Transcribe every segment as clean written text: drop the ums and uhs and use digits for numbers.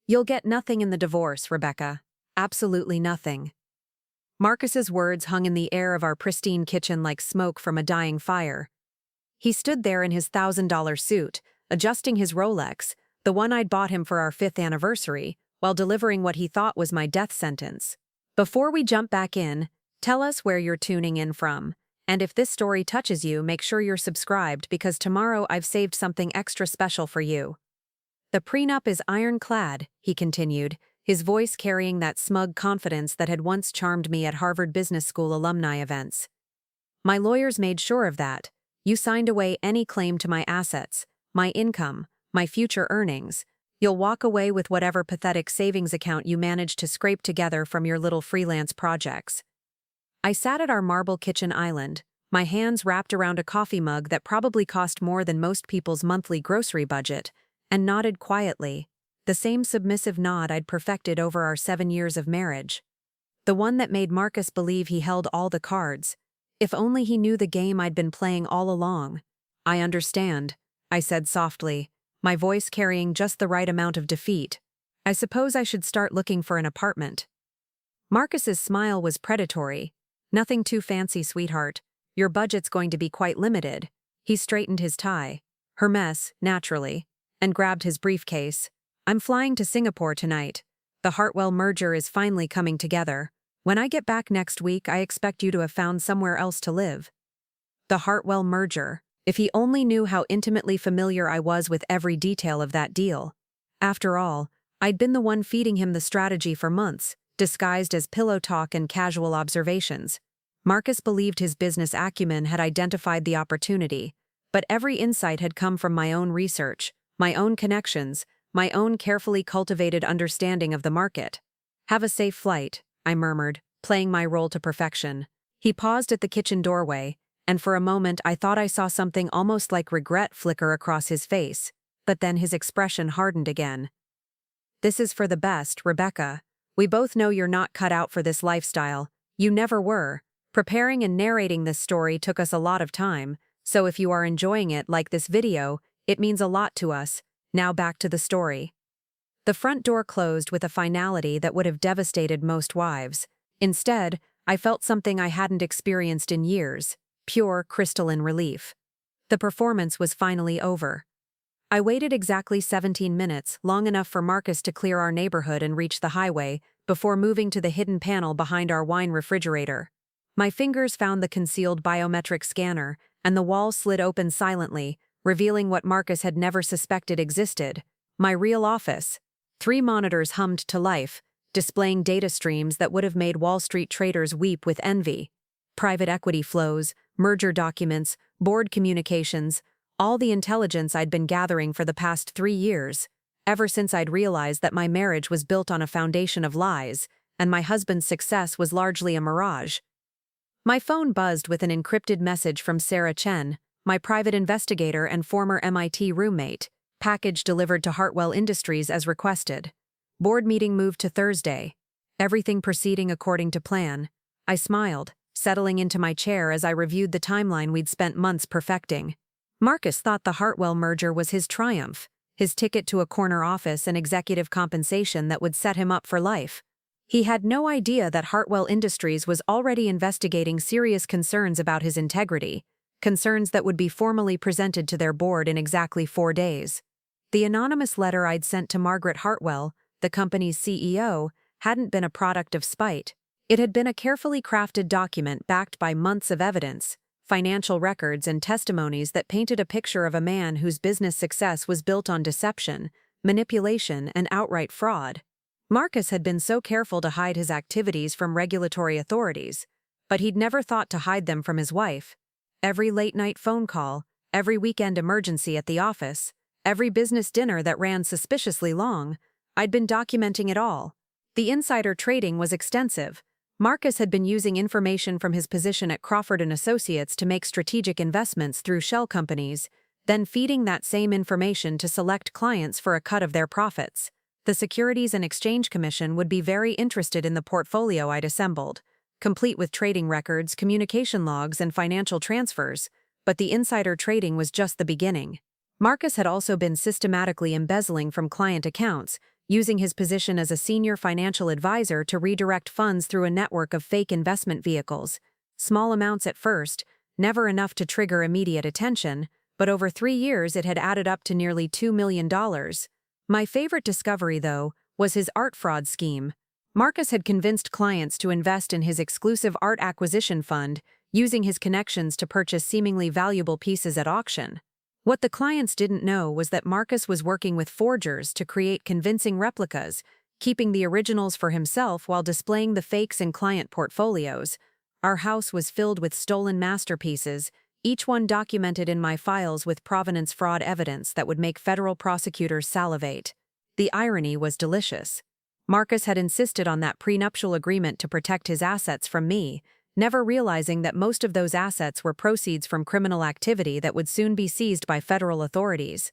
You'll get nothing in the divorce, Rebecca. Absolutely nothing. Marcus's words hung in the air of our pristine kitchen like smoke from a dying fire. He stood there in his $1,000 suit, adjusting his Rolex, the one I'd bought him for our 5th anniversary, while delivering what he thought was my death sentence. Before we jump back in, tell us where you're tuning in from. And if this story touches you, make sure you're subscribed because tomorrow I've saved something extra special for you. The prenup is ironclad, he continued, his voice carrying that smug confidence that had once charmed me at Harvard Business School alumni events. My lawyers made sure of that. You signed away any claim to my assets, my income, my future earnings. You'll walk away with whatever pathetic savings account you managed to scrape together from your little freelance projects. I sat at our marble kitchen island, my hands wrapped around a coffee mug that probably cost more than most people's monthly grocery budget, and nodded quietly, the same submissive nod I'd perfected over our 7 years of marriage. The one that made Marcus believe he held all the cards. If only he knew the game I'd been playing all along. I understand, I said softly, my voice carrying just the right amount of defeat. I suppose I should start looking for an apartment. Marcus's smile was predatory. Nothing too fancy, sweetheart. Your budget's going to be quite limited. He straightened his tie. Hermes, naturally, and grabbed his briefcase. I'm flying to Singapore tonight. The Hartwell merger is finally coming together. When I get back next week, I expect you to have found somewhere else to live. The Hartwell merger. If he only knew how intimately familiar I was with every detail of that deal. After all, I'd been the one feeding him the strategy for months, disguised as pillow talk and casual observations. Marcus believed his business acumen had identified the opportunity, but every insight had come from my own research, my own connections, my own carefully cultivated understanding of the market. Have a safe flight, I murmured, playing my role to perfection. He paused at the kitchen doorway, and for a moment I thought I saw something almost like regret flicker across his face, but then his expression hardened again. This is for the best, Rebecca. We both know you're not cut out for this lifestyle. You never were. Preparing and narrating this story took us a lot of time, so if you are enjoying it like this video, it means a lot to us. Now back to the story. The front door closed with a finality that would have devastated most wives. Instead, I felt something I hadn't experienced in years, pure crystalline relief. The performance was finally over. I waited exactly 17 minutes, long enough for Marcus to clear our neighborhood and reach the highway, before moving to the hidden panel behind our wine refrigerator. My fingers found the concealed biometric scanner, and the wall slid open silently, revealing what Marcus had never suspected existed. My real office. 3 monitors hummed to life, displaying data streams that would have made Wall Street traders weep with envy. Private equity flows, merger documents, board communications, all the intelligence I'd been gathering for the past 3 years, ever since I'd realized that my marriage was built on a foundation of lies, and my husband's success was largely a mirage. My phone buzzed with an encrypted message from Sarah Chen, my private investigator and former MIT roommate, package delivered to Hartwell Industries as requested. Board meeting moved to Thursday. Everything proceeding according to plan. I smiled, settling into my chair as I reviewed the timeline we'd spent months perfecting. Marcus thought the Hartwell merger was his triumph, his ticket to a corner office and executive compensation that would set him up for life. He had no idea that Hartwell Industries was already investigating serious concerns about his integrity, concerns that would be formally presented to their board in exactly 4 days. The anonymous letter I'd sent to Margaret Hartwell, the company's CEO, hadn't been a product of spite. It had been a carefully crafted document backed by months of evidence, financial records and testimonies that painted a picture of a man whose business success was built on deception, manipulation, and outright fraud. Marcus had been so careful to hide his activities from regulatory authorities, but he'd never thought to hide them from his wife. Every late-night phone call, every weekend emergency at the office, every business dinner that ran suspiciously long, I'd been documenting it all. The insider trading was extensive. Marcus had been using information from his position at Crawford & Associates to make strategic investments through shell companies, then feeding that same information to select clients for a cut of their profits. The Securities and Exchange Commission would be very interested in the portfolio I'd assembled, complete with trading records, communication logs, and financial transfers, but the insider trading was just the beginning. Marcus had also been systematically embezzling from client accounts, using his position as a senior financial advisor to redirect funds through a network of fake investment vehicles. Small amounts at first, never enough to trigger immediate attention, but over 3 years it had added up to nearly $2 million. My favorite discovery, though, was his art fraud scheme. Marcus had convinced clients to invest in his exclusive art acquisition fund, using his connections to purchase seemingly valuable pieces at auction. What the clients didn't know was that Marcus was working with forgers to create convincing replicas, keeping the originals for himself while displaying the fakes in client portfolios. Our house was filled with stolen masterpieces, each one documented in my files with provenance fraud evidence that would make federal prosecutors salivate. The irony was delicious. Marcus had insisted on that prenuptial agreement to protect his assets from me, never realizing that most of those assets were proceeds from criminal activity that would soon be seized by federal authorities.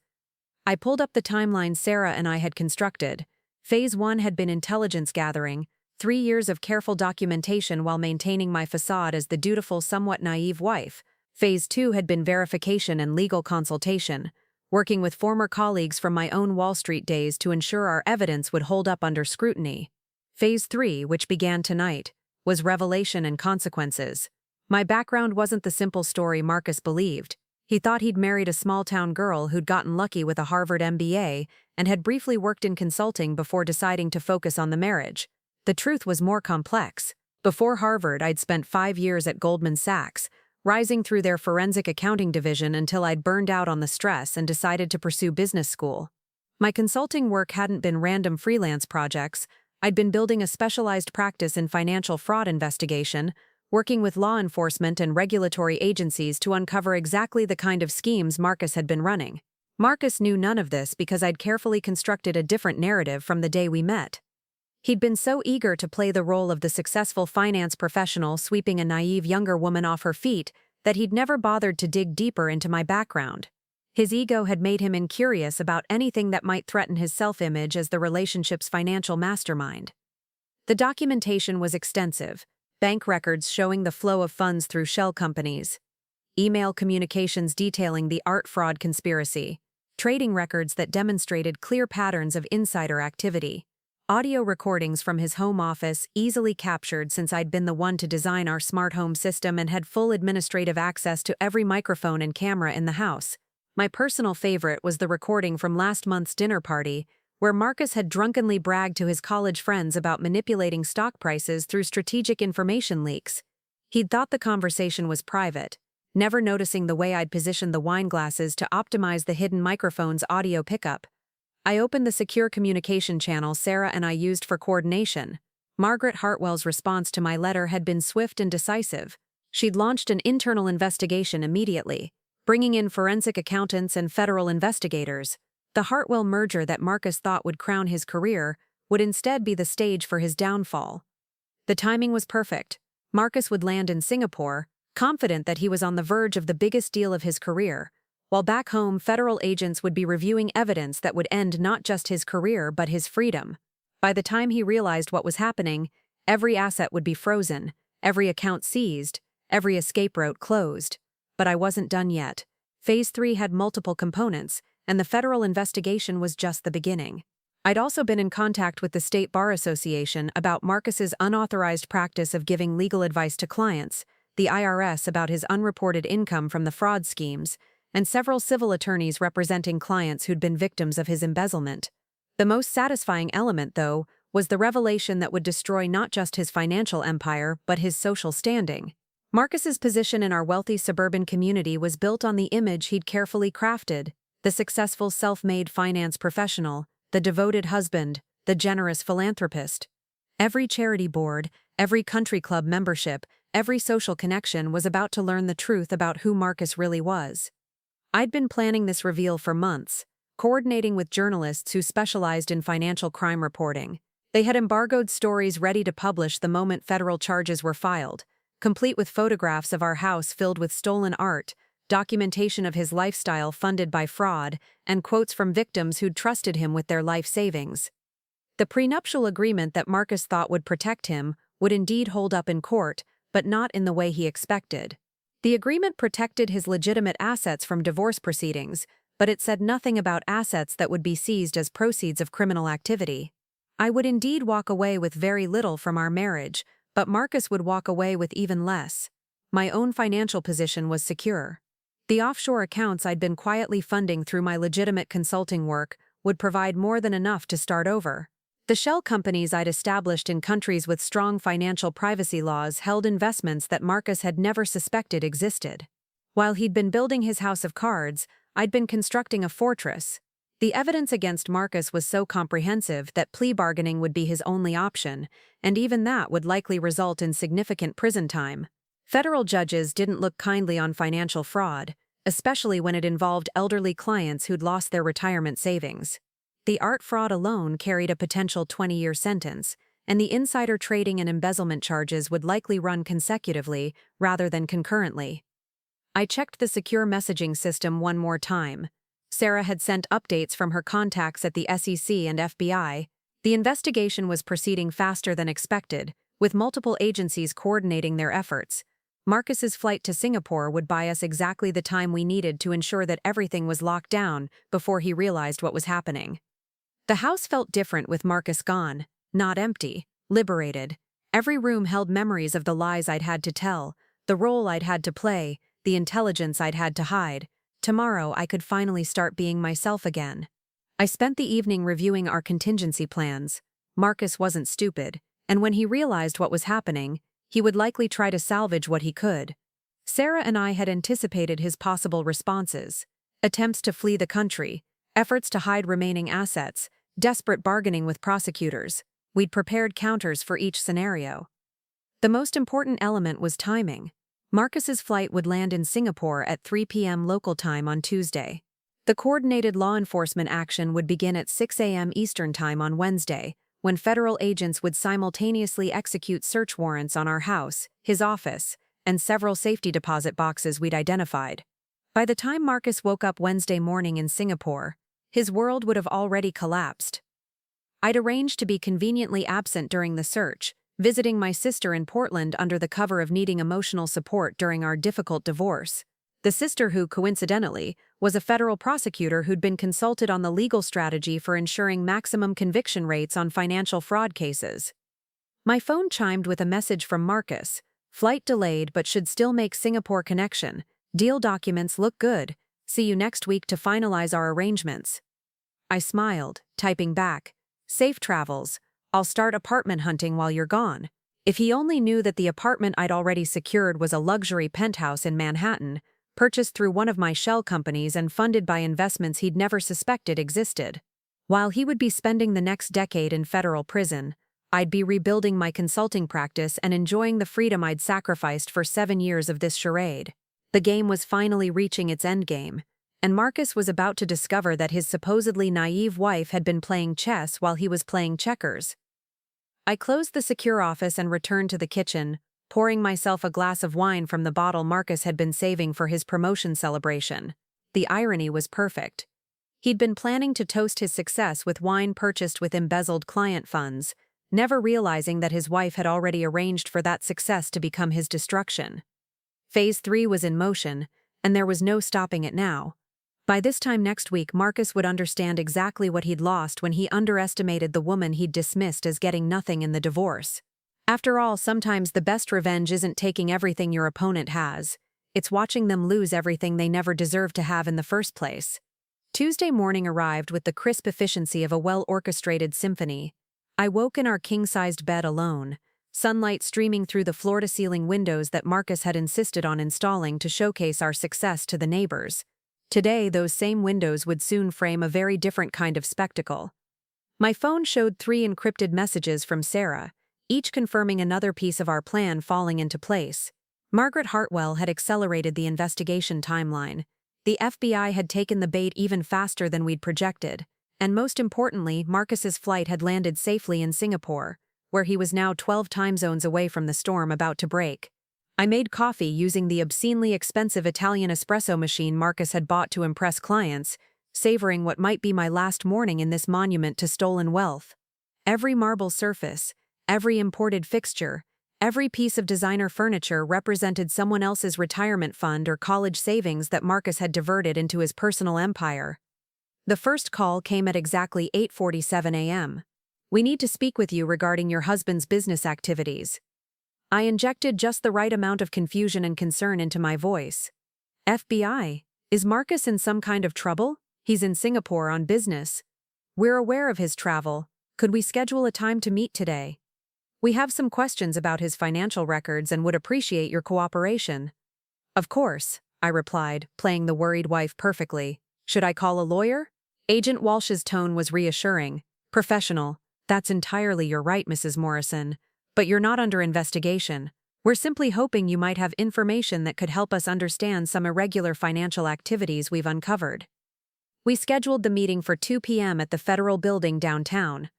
I pulled up the timeline Sarah and I had constructed. Phase 1 had been intelligence gathering, 3 years of careful documentation while maintaining my facade as the dutiful, somewhat naive wife. Phase 2 had been verification and legal consultation, working with former colleagues from my own Wall Street days to ensure our evidence would hold up under scrutiny. Phase 3, which began tonight, was revelation and consequences. My background wasn't the simple story Marcus believed. He thought he'd married a small-town girl who'd gotten lucky with a Harvard MBA and had briefly worked in consulting before deciding to focus on the marriage. The truth was more complex. Before Harvard, I'd spent 5 years at Goldman Sachs, rising through their forensic accounting division until I'd burned out on the stress and decided to pursue business school. My consulting work hadn't been random freelance projects. I'd been building a specialized practice in financial fraud investigation, working with law enforcement and regulatory agencies to uncover exactly the kind of schemes Marcus had been running. Marcus knew none of this because I'd carefully constructed a different narrative from the day we met. He'd been so eager to play the role of the successful finance professional sweeping a naive younger woman off her feet that he'd never bothered to dig deeper into my background. His ego had made him incurious about anything that might threaten his self-image as the relationship's financial mastermind. The documentation was extensive, bank records showing the flow of funds through shell companies, email communications detailing the art fraud conspiracy, trading records that demonstrated clear patterns of insider activity, audio recordings from his home office easily captured since I'd been the one to design our smart home system and had full administrative access to every microphone and camera in the house. My personal favorite was the recording from last month's dinner party, where Marcus had drunkenly bragged to his college friends about manipulating stock prices through strategic information leaks. He'd thought the conversation was private, never noticing the way I'd positioned the wine glasses to optimize the hidden microphone's audio pickup. I opened the secure communication channel Sarah and I used for coordination. Margaret Hartwell's response to my letter had been swift and decisive. She'd launched an internal investigation immediately, bringing in forensic accountants and federal investigators. The Hartwell merger that Marcus thought would crown his career would instead be the stage for his downfall. The timing was perfect. Marcus would land in Singapore, confident that he was on the verge of the biggest deal of his career, while back home federal agents would be reviewing evidence that would end not just his career but his freedom. By the time he realized what was happening, every asset would be frozen, every account seized, every escape route closed. But I wasn't done yet. Phase 3 had multiple components, and the federal investigation was just the beginning. I'd also been in contact with the State Bar Association about Marcus's unauthorized practice of giving legal advice to clients, the IRS about his unreported income from the fraud schemes, and several civil attorneys representing clients who'd been victims of his embezzlement. The most satisfying element, though, was the revelation that would destroy not just his financial empire but his social standing. Marcus's position in our wealthy suburban community was built on the image he'd carefully crafted: the successful self-made finance professional, the devoted husband, the generous philanthropist. Every charity board, every country club membership, every social connection was about to learn the truth about who Marcus really was. I'd been planning this reveal for months, coordinating with journalists who specialized in financial crime reporting. They had embargoed stories ready to publish the moment federal charges were filed, complete with photographs of our house filled with stolen art, documentation of his lifestyle funded by fraud, and quotes from victims who'd trusted him with their life savings. The prenuptial agreement that Marcus thought would protect him would indeed hold up in court, but not in the way he expected. The agreement protected his legitimate assets from divorce proceedings, but it said nothing about assets that would be seized as proceeds of criminal activity. I would indeed walk away with very little from our marriage, but Marcus would walk away with even less. My own financial position was secure. The offshore accounts I'd been quietly funding through my legitimate consulting work would provide more than enough to start over. The shell companies I'd established in countries with strong financial privacy laws held investments that Marcus had never suspected existed. While he'd been building his house of cards, I'd been constructing a fortress. The evidence against Marcus was so comprehensive that plea bargaining would be his only option, and even that would likely result in significant prison time. Federal judges didn't look kindly on financial fraud, especially when it involved elderly clients who'd lost their retirement savings. The art fraud alone carried a potential 20-year sentence, and the insider trading and embezzlement charges would likely run consecutively rather than concurrently. I checked the secure messaging system one more time. Sarah had sent updates from her contacts at the SEC and FBI. The investigation was proceeding faster than expected, with multiple agencies coordinating their efforts. Marcus's flight to Singapore would buy us exactly the time we needed to ensure that everything was locked down before he realized what was happening. The house felt different with Marcus gone, not empty, liberated. Every room held memories of the lies I'd had to tell, the role I'd had to play, the intelligence I'd had to hide. Tomorrow I could finally start being myself again. I spent the evening reviewing our contingency plans. Marcus wasn't stupid, and when he realized what was happening, he would likely try to salvage what he could. Sarah and I had anticipated his possible responses: attempts to flee the country, efforts to hide remaining assets, desperate bargaining with prosecutors. We'd prepared counters for each scenario. The most important element was timing. Marcus's flight would land in Singapore at 3 p.m. local time on Tuesday. The coordinated law enforcement action would begin at 6 a.m. Eastern Time on Wednesday, when federal agents would simultaneously execute search warrants on our house, his office, and several safety deposit boxes we'd identified. By the time Marcus woke up Wednesday morning in Singapore, his world would have already collapsed. I'd arranged to be conveniently absent during the search, visiting my sister in Portland under the cover of needing emotional support during our difficult divorce. The sister who, coincidentally, was a federal prosecutor who'd been consulted on the legal strategy for ensuring maximum conviction rates on financial fraud cases. My phone chimed with a message from Marcus: "Flight delayed but should still make Singapore connection. Deal documents look good. See you next week to finalize our arrangements." I smiled, typing back: "Safe travels. I'll start apartment hunting while you're gone." If he only knew that the apartment I'd already secured was a luxury penthouse in Manhattan, purchased through one of my shell companies and funded by investments he'd never suspected existed. While he would be spending the next decade in federal prison, I'd be rebuilding my consulting practice and enjoying the freedom I'd sacrificed for 7 years of this charade. The game was finally reaching its endgame, and Marcus was about to discover that his supposedly naive wife had been playing chess while he was playing checkers. I closed the secure office and returned to the kitchen, pouring myself a glass of wine from the bottle Marcus had been saving for his promotion celebration. The irony was perfect. He'd been planning to toast his success with wine purchased with embezzled client funds, never realizing that his wife had already arranged for that success to become his destruction. Phase 3 was in motion, and there was no stopping it now. By this time next week, Marcus would understand exactly what he'd lost when he underestimated the woman he'd dismissed as getting nothing in the divorce. After all, sometimes the best revenge isn't taking everything your opponent has. It's watching them lose everything they never deserved to have in the first place. Tuesday morning arrived with the crisp efficiency of a well-orchestrated symphony. I woke in our king-sized bed alone, sunlight streaming through the floor-to-ceiling windows that Marcus had insisted on installing to showcase our success to the neighbors. Today, those same windows would soon frame a very different kind of spectacle. My phone showed 3 encrypted messages from Sarah, each confirming another piece of our plan falling into place. Margaret Hartwell had accelerated the investigation timeline. The FBI had taken the bait even faster than we'd projected, and most importantly, Marcus's flight had landed safely in Singapore, where he was now 12 time zones away from the storm about to break. I made coffee using the obscenely expensive Italian espresso machine Marcus had bought to impress clients, savoring what might be my last morning in this monument to stolen wealth. Every marble surface, every imported fixture, Every piece of designer furniture represented someone else's retirement fund or college savings that Marcus had diverted into his personal empire. The first call came at exactly 8:47 a.m. "We need to speak with you regarding your husband's business activities." I injected just the right amount of confusion and concern into my voice. "FBI? Is Marcus in some kind of trouble? He's in Singapore on business. We're aware of his travel. Could we schedule a time to meet today? We have some questions about his financial records and would appreciate your cooperation." "Of course," I replied, playing the worried wife perfectly. "Should I call a lawyer?" Agent Walsh's tone was reassuring. "Professional. That's entirely your right, Mrs. Morrison. But you're not under investigation. We're simply hoping you might have information that could help us understand some irregular financial activities we've uncovered." We scheduled the meeting for 2 p.m. at the Federal Building downtown.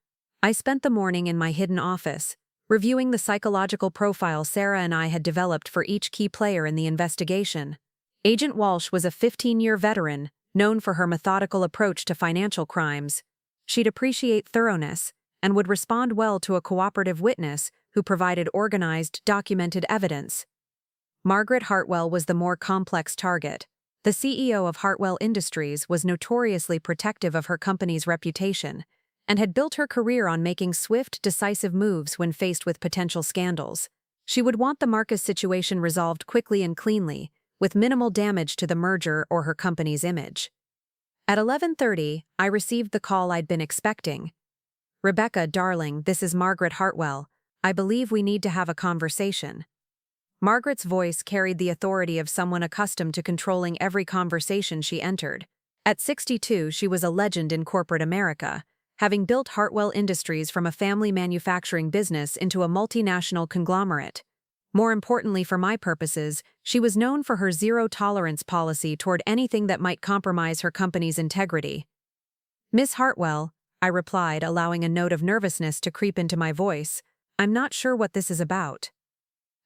I spent the morning in my hidden office, reviewing the psychological profile Sarah and I had developed for each key player in the investigation. Agent Walsh was a 15-year veteran, known for her methodical approach to financial crimes. She'd appreciate thoroughness and would respond well to a cooperative witness who provided organized, documented evidence. Margaret Hartwell was the more complex target. The CEO of Hartwell Industries was notoriously protective of her company's reputation and had built her career on making swift, decisive moves when faced with potential scandals. She would want the Marcus situation resolved quickly and cleanly, with minimal damage to the merger or her company's image. At 11:30, I received the call I'd been expecting. "Rebecca, darling, this is Margaret Hartwell. I believe we need to have a conversation." Margaret's voice carried the authority of someone accustomed to controlling every conversation she entered. At 62, she was a legend in corporate America, having built Hartwell Industries from a family manufacturing business into a multinational conglomerate. More importantly for my purposes, she was known for her zero-tolerance policy toward anything that might compromise her company's integrity. "Miss Hartwell," I replied, allowing a note of nervousness to creep into my voice, "I'm not sure what this is about."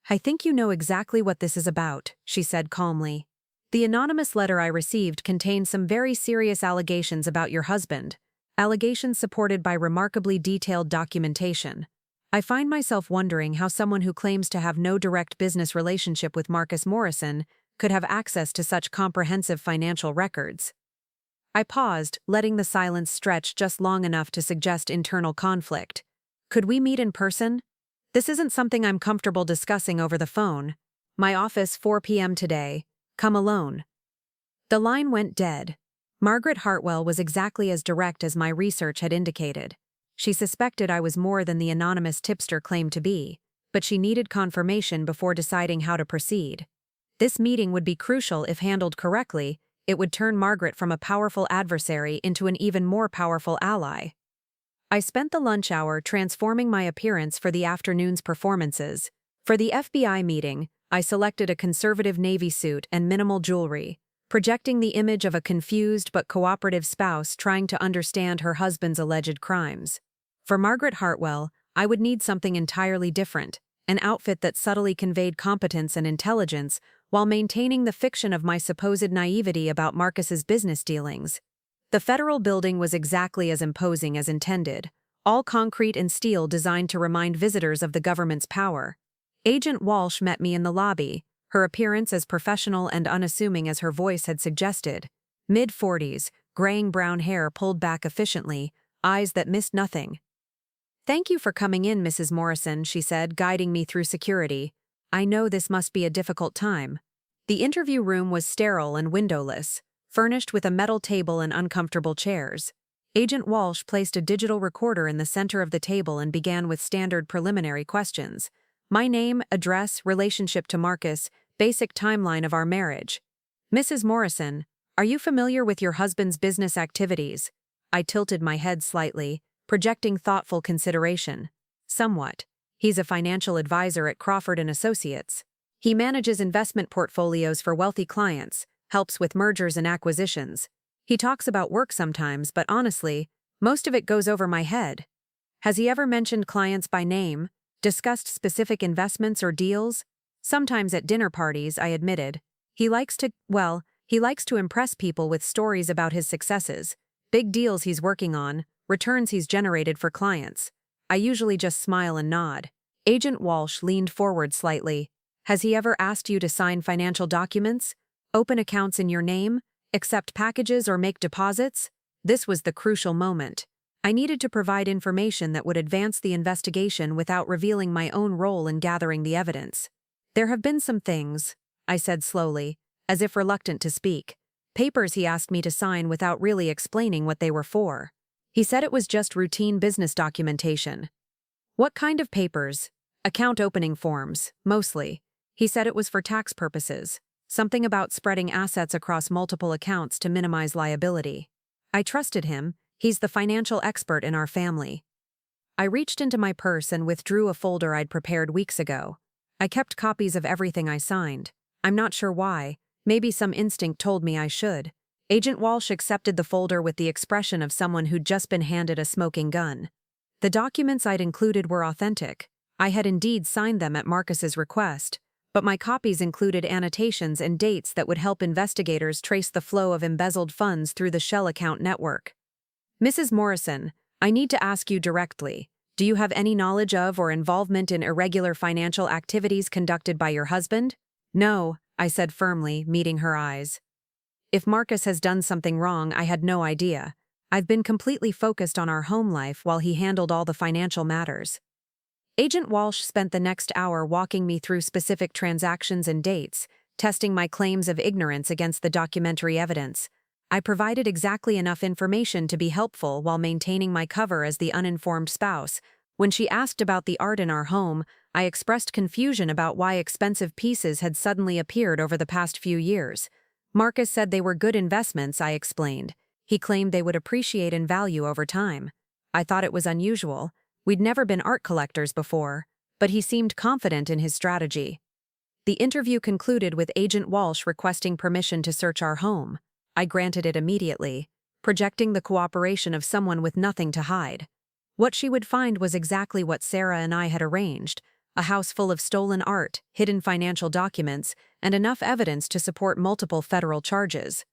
"I think you know exactly what this is about," she said calmly. "The anonymous letter I received contained some very serious allegations about your husband, allegations supported by remarkably detailed documentation. I find myself wondering how someone who claims to have no direct business relationship with Marcus Morrison could have access to such comprehensive financial records." I paused, letting the silence stretch just long enough to suggest internal conflict. "Could we meet in person? This isn't something I'm comfortable discussing over the phone. My office, 4 p.m. today. Come alone." The line went dead. Margaret Hartwell was exactly as direct as my research had indicated. She suspected I was more than the anonymous tipster claimed to be, but she needed confirmation before deciding how to proceed. This meeting would be crucial if handled correctly. It would turn Margaret from a powerful adversary into an even more powerful ally. I spent the lunch hour transforming my appearance for the afternoon's performances. For the FBI meeting, I selected a conservative navy suit and minimal jewelry, projecting the image of a confused but cooperative spouse trying to understand her husband's alleged crimes. For Margaret Hartwell, I would need something entirely different, an outfit that subtly conveyed competence and intelligence while maintaining the fiction of my supposed naivety about Marcus's business dealings. The Federal Building was exactly as imposing as intended, all concrete and steel designed to remind visitors of the government's power. Agent Walsh met me in the lobby, her appearance as professional and unassuming as her voice had suggested. Mid-40s, graying brown hair pulled back efficiently, eyes that missed nothing. "Thank you for coming in, Mrs. Morrison," she said, guiding me through security. "I know this must be a difficult time." The interview room was sterile and windowless, furnished with a metal table and uncomfortable chairs. Agent Walsh placed a digital recorder in the center of the table and began with standard preliminary questions. My name, address, relationship to Marcus, basic timeline of our marriage. "Mrs. Morrison, are you familiar with your husband's business activities?" I tilted my head slightly, projecting thoughtful consideration. "Somewhat. He's a financial advisor at Crawford & Associates. He manages investment portfolios for wealthy clients, helps with mergers and acquisitions. He talks about work sometimes, but honestly, most of it goes over my head." "Has he ever mentioned clients by name, discussed specific investments or deals?" "Sometimes at dinner parties," I admitted. He likes to impress people with stories about his successes, big deals he's working on, returns he's generated for clients." I usually just smile and nod. Agent Walsh leaned forward slightly. Has he ever asked you to sign financial documents, open accounts in your name, accept packages or make deposits? This was the crucial moment. I needed to provide information that would advance the investigation without revealing my own role in gathering the evidence. There have been some things, I said slowly, as if reluctant to speak. Papers he asked me to sign without really explaining what they were for. He said it was just routine business documentation. What kind of papers? Account opening forms, mostly. He said it was for tax purposes. Something about spreading assets across multiple accounts to minimize liability. I trusted him. He's the financial expert in our family. I reached into my purse and withdrew a folder I'd prepared weeks ago. I kept copies of everything I signed. I'm not sure why. Maybe some instinct told me I should. Agent Walsh accepted the folder with the expression of someone who'd just been handed a smoking gun. The documents I'd included were authentic. I had indeed signed them at Marcus's request, but my copies included annotations and dates that would help investigators trace the flow of embezzled funds through the shell account network. Mrs. Morrison, I need to ask you directly, do you have any knowledge of or involvement in irregular financial activities conducted by your husband? No, I said firmly, meeting her eyes. If Marcus has done something wrong, I had no idea. I've been completely focused on our home life while he handled all the financial matters. Agent Walsh spent the next hour walking me through specific transactions and dates, testing my claims of ignorance against the documentary evidence. I provided exactly enough information to be helpful while maintaining my cover as the uninformed spouse. When she asked about the art in our home, I expressed confusion about why expensive pieces had suddenly appeared over the past few years. Marcus said they were good investments, I explained. He claimed they would appreciate in value over time. I thought it was unusual. We'd never been art collectors before, but he seemed confident in his strategy. The interview concluded with Agent Walsh requesting permission to search our home. I granted it immediately, projecting the cooperation of someone with nothing to hide. What she would find was exactly what Sarah and I had arranged, a house full of stolen art, hidden financial documents, and enough evidence to support multiple federal charges.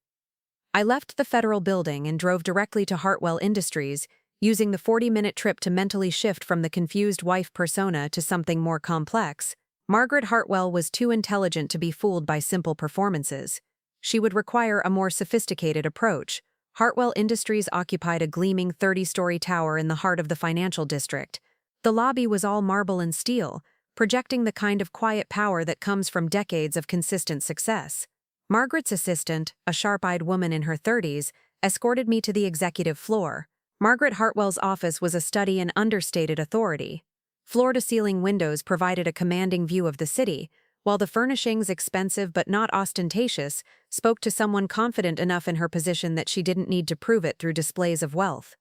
I left the federal building and drove directly to Hartwell Industries, using the 40-minute trip to mentally shift from the confused wife persona to something more complex. Margaret Hartwell was too intelligent to be fooled by simple performances. She would require a more sophisticated approach. Hartwell Industries occupied a gleaming 30-story tower in the heart of the financial district. The lobby was all marble and steel, projecting the kind of quiet power that comes from decades of consistent success. Margaret's assistant, a sharp-eyed woman in her 30s, escorted me to the executive floor. Margaret Hartwell's office was a study in understated authority. Floor-to-ceiling windows provided a commanding view of the city, while the furnishings, expensive but not ostentatious, spoke to someone confident enough in her position that she didn't need to prove it through displays of wealth.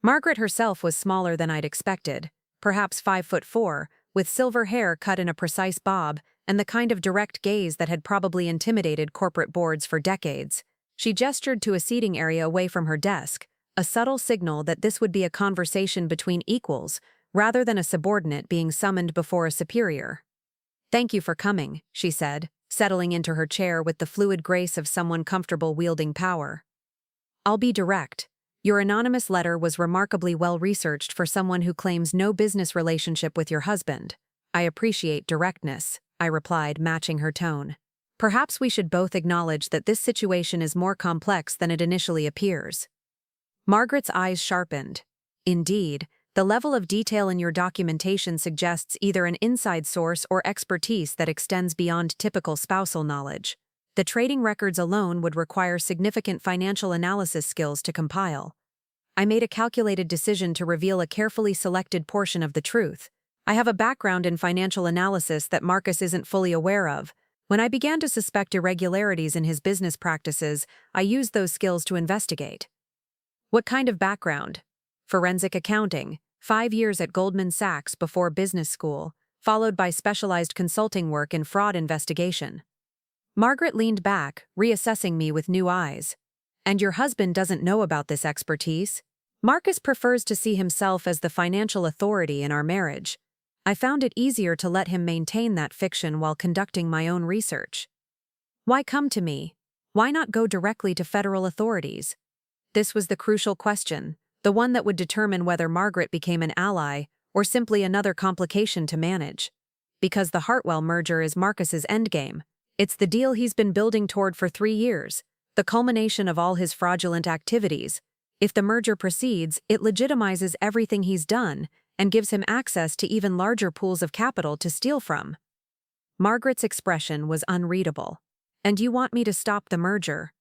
Margaret herself was smaller than I'd expected, perhaps 5'4", with silver hair cut in a precise bob and the kind of direct gaze that had probably intimidated corporate boards for decades. She gestured to a seating area away from her desk, a subtle signal that this would be a conversation between equals, rather than a subordinate being summoned before a superior. "Thank you for coming," she said, settling into her chair with the fluid grace of someone comfortable wielding power. "I'll be direct. Your anonymous letter was remarkably well-researched for someone who claims no business relationship with your husband. I appreciate directness," I replied, matching her tone. "Perhaps we should both acknowledge that this situation is more complex than it initially appears." Margaret's eyes sharpened. "Indeed, the level of detail in your documentation suggests either an inside source or expertise that extends beyond typical spousal knowledge. The trading records alone would require significant financial analysis skills to compile." I made a calculated decision to reveal a carefully selected portion of the truth. I have a background in financial analysis that Marcus isn't fully aware of. When I began to suspect irregularities in his business practices, I used those skills to investigate. "What kind of background?" "Forensic accounting, 5 years at Goldman Sachs before business school, followed by specialized consulting work in fraud investigation." Margaret leaned back, reassessing me with new eyes. "And your husband doesn't know about this expertise?" "Marcus prefers to see himself as the financial authority in our marriage. I found it easier to let him maintain that fiction while conducting my own research." "Why come to me? Why not go directly to federal authorities?" This was the crucial question, the one that would determine whether Margaret became an ally or simply another complication to manage. Because the Hartwell merger is Marcus's endgame. It's the deal he's been building toward for 3 years, the culmination of all his fraudulent activities. If the merger proceeds, it legitimizes everything he's done and gives him access to even larger pools of capital to steal from. Margaret's expression was unreadable. And you want me to stop the merger?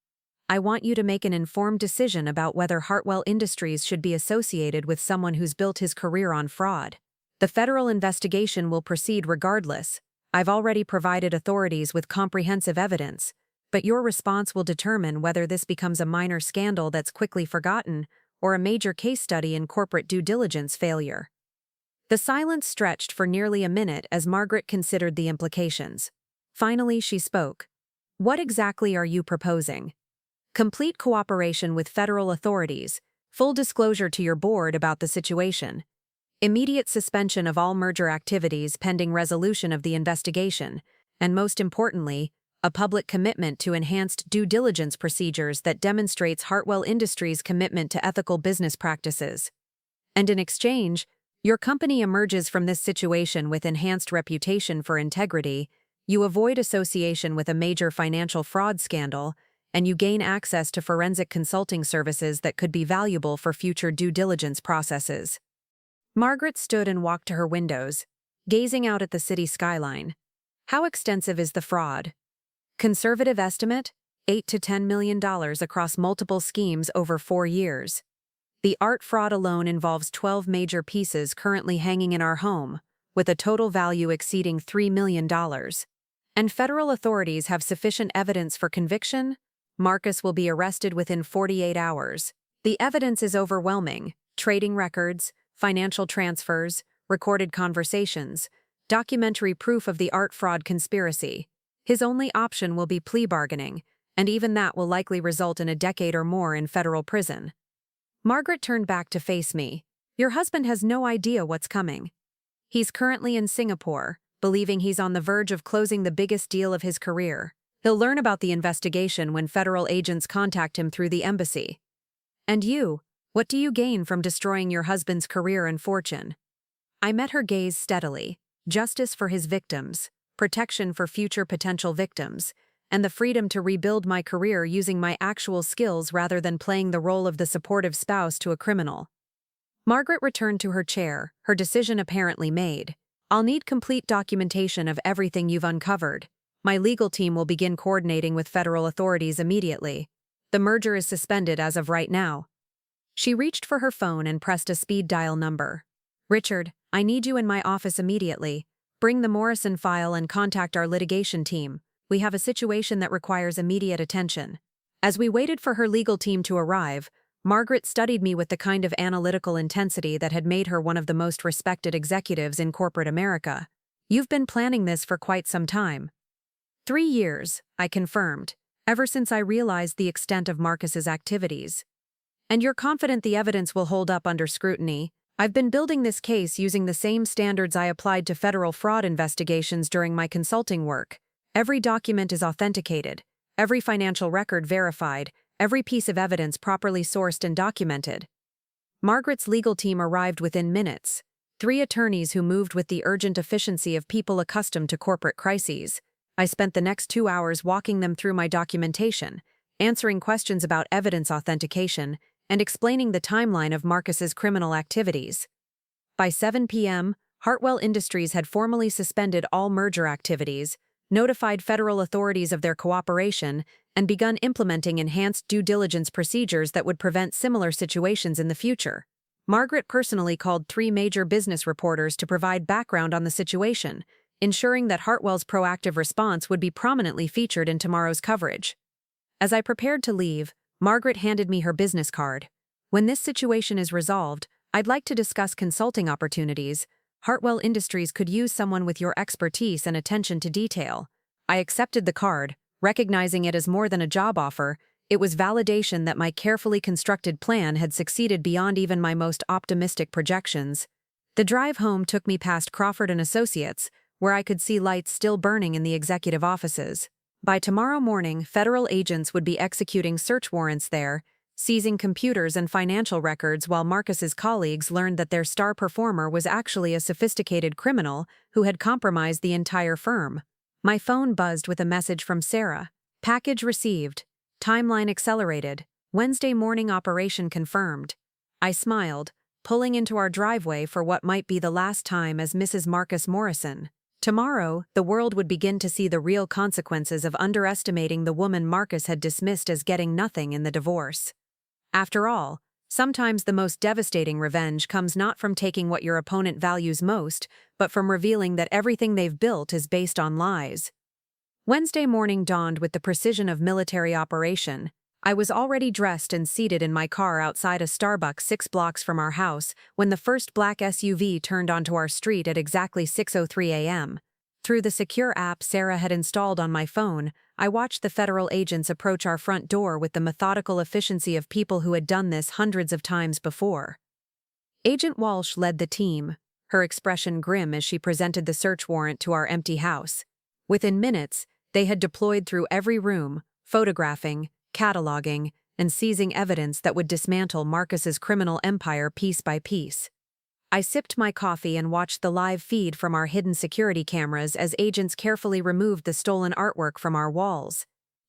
I want you to make an informed decision about whether Hartwell Industries should be associated with someone who's built his career on fraud. The federal investigation will proceed regardless. I've already provided authorities with comprehensive evidence, but your response will determine whether this becomes a minor scandal that's quickly forgotten or a major case study in corporate due diligence failure. The silence stretched for nearly a minute as Margaret considered the implications. Finally, she spoke. What exactly are you proposing? Complete cooperation with federal authorities, full disclosure to your board about the situation, immediate suspension of all merger activities pending resolution of the investigation, and most importantly, a public commitment to enhanced due diligence procedures that demonstrates Hartwell Industries' commitment to ethical business practices. And in exchange, your company emerges from this situation with enhanced reputation for integrity, you avoid association with a major financial fraud scandal, and you gain access to forensic consulting services that could be valuable for future due diligence processes. Margaret stood and walked to her windows, gazing out at the city skyline. How extensive is the fraud? Conservative estimate, $8 to $10 million across multiple schemes over 4 years. The art fraud alone involves 12 major pieces currently hanging in our home, with a total value exceeding $3 million. And federal authorities have sufficient evidence for conviction? Marcus will be arrested within 48 hours. The evidence is overwhelming: trading records, financial transfers, recorded conversations, documentary proof of the art fraud conspiracy. His only option will be plea bargaining, and even that will likely result in a decade or more in federal prison. Margaret turned back to face me. Your husband has no idea what's coming. He's currently in Singapore, believing he's on the verge of closing the biggest deal of his career. He'll learn about the investigation when federal agents contact him through the embassy. And you, what do you gain from destroying your husband's career and fortune? I met her gaze steadily. Justice for his victims, protection for future potential victims, and the freedom to rebuild my career using my actual skills rather than playing the role of the supportive spouse to a criminal. Margaret returned to her chair, her decision apparently made. I'll need complete documentation of everything you've uncovered. My legal team will begin coordinating with federal authorities immediately. The merger is suspended as of right now. She reached for her phone and pressed a speed dial number. Richard, I need you in my office immediately. Bring the Morrison file and contact our litigation team. We have a situation that requires immediate attention. As we waited for her legal team to arrive, Margaret studied me with the kind of analytical intensity that had made her one of the most respected executives in corporate America. You've been planning this for quite some time. 3 years, I confirmed, ever since I realized the extent of Marcus's activities. And you're confident the evidence will hold up under scrutiny? I've been building this case using the same standards I applied to federal fraud investigations during my consulting work. Every document is authenticated, every financial record verified, every piece of evidence properly sourced and documented. Margaret's legal team arrived within minutes. 3 attorneys who moved with the urgent efficiency of people accustomed to corporate crises. I spent the next 2 hours walking them through my documentation, answering questions about evidence authentication, and explaining the timeline of Marcus's criminal activities. By 7 p.m., Hartwell Industries had formally suspended all merger activities, notified federal authorities of their cooperation, and begun implementing enhanced due diligence procedures that would prevent similar situations in the future. Margaret personally called 3 major business reporters to provide background on the situation, ensuring that Hartwell's proactive response would be prominently featured in tomorrow's coverage. As I prepared to leave, Margaret handed me her business card. When this situation is resolved, I'd like to discuss consulting opportunities. Hartwell Industries could use someone with your expertise and attention to detail. I accepted the card, recognizing it as more than a job offer. It was validation that my carefully constructed plan had succeeded beyond even my most optimistic projections. The drive home took me past Crawford & Associates, where I could see lights still burning in the executive offices. By tomorrow morning, federal agents would be executing search warrants there, seizing computers and financial records while Marcus's colleagues learned that their star performer was actually a sophisticated criminal who had compromised the entire firm. My phone buzzed with a message from Sarah. Package received. Timeline accelerated. Wednesday morning operation confirmed. I smiled, pulling into our driveway for what might be the last time as Mrs. Marcus Morrison. Tomorrow, the world would begin to see the real consequences of underestimating the woman Marcus had dismissed as getting nothing in the divorce. After all, sometimes the most devastating revenge comes not from taking what your opponent values most, but from revealing that everything they've built is based on lies. Wednesday morning dawned with the precision of military operation. I was already dressed and seated in my car outside a Starbucks 6 blocks from our house when the first black SUV turned onto our street at exactly 6:03 a.m. Through the secure app Sarah had installed on my phone, I watched the federal agents approach our front door with the methodical efficiency of people who had done this hundreds of times before. Agent Walsh led the team, her expression grim as she presented the search warrant to our empty house. Within minutes, they had deployed through every room, photographing, cataloging, and seizing evidence that would dismantle Marcus's criminal empire piece by piece. I sipped my coffee and watched the live feed from our hidden security cameras as agents carefully removed the stolen artwork from our walls.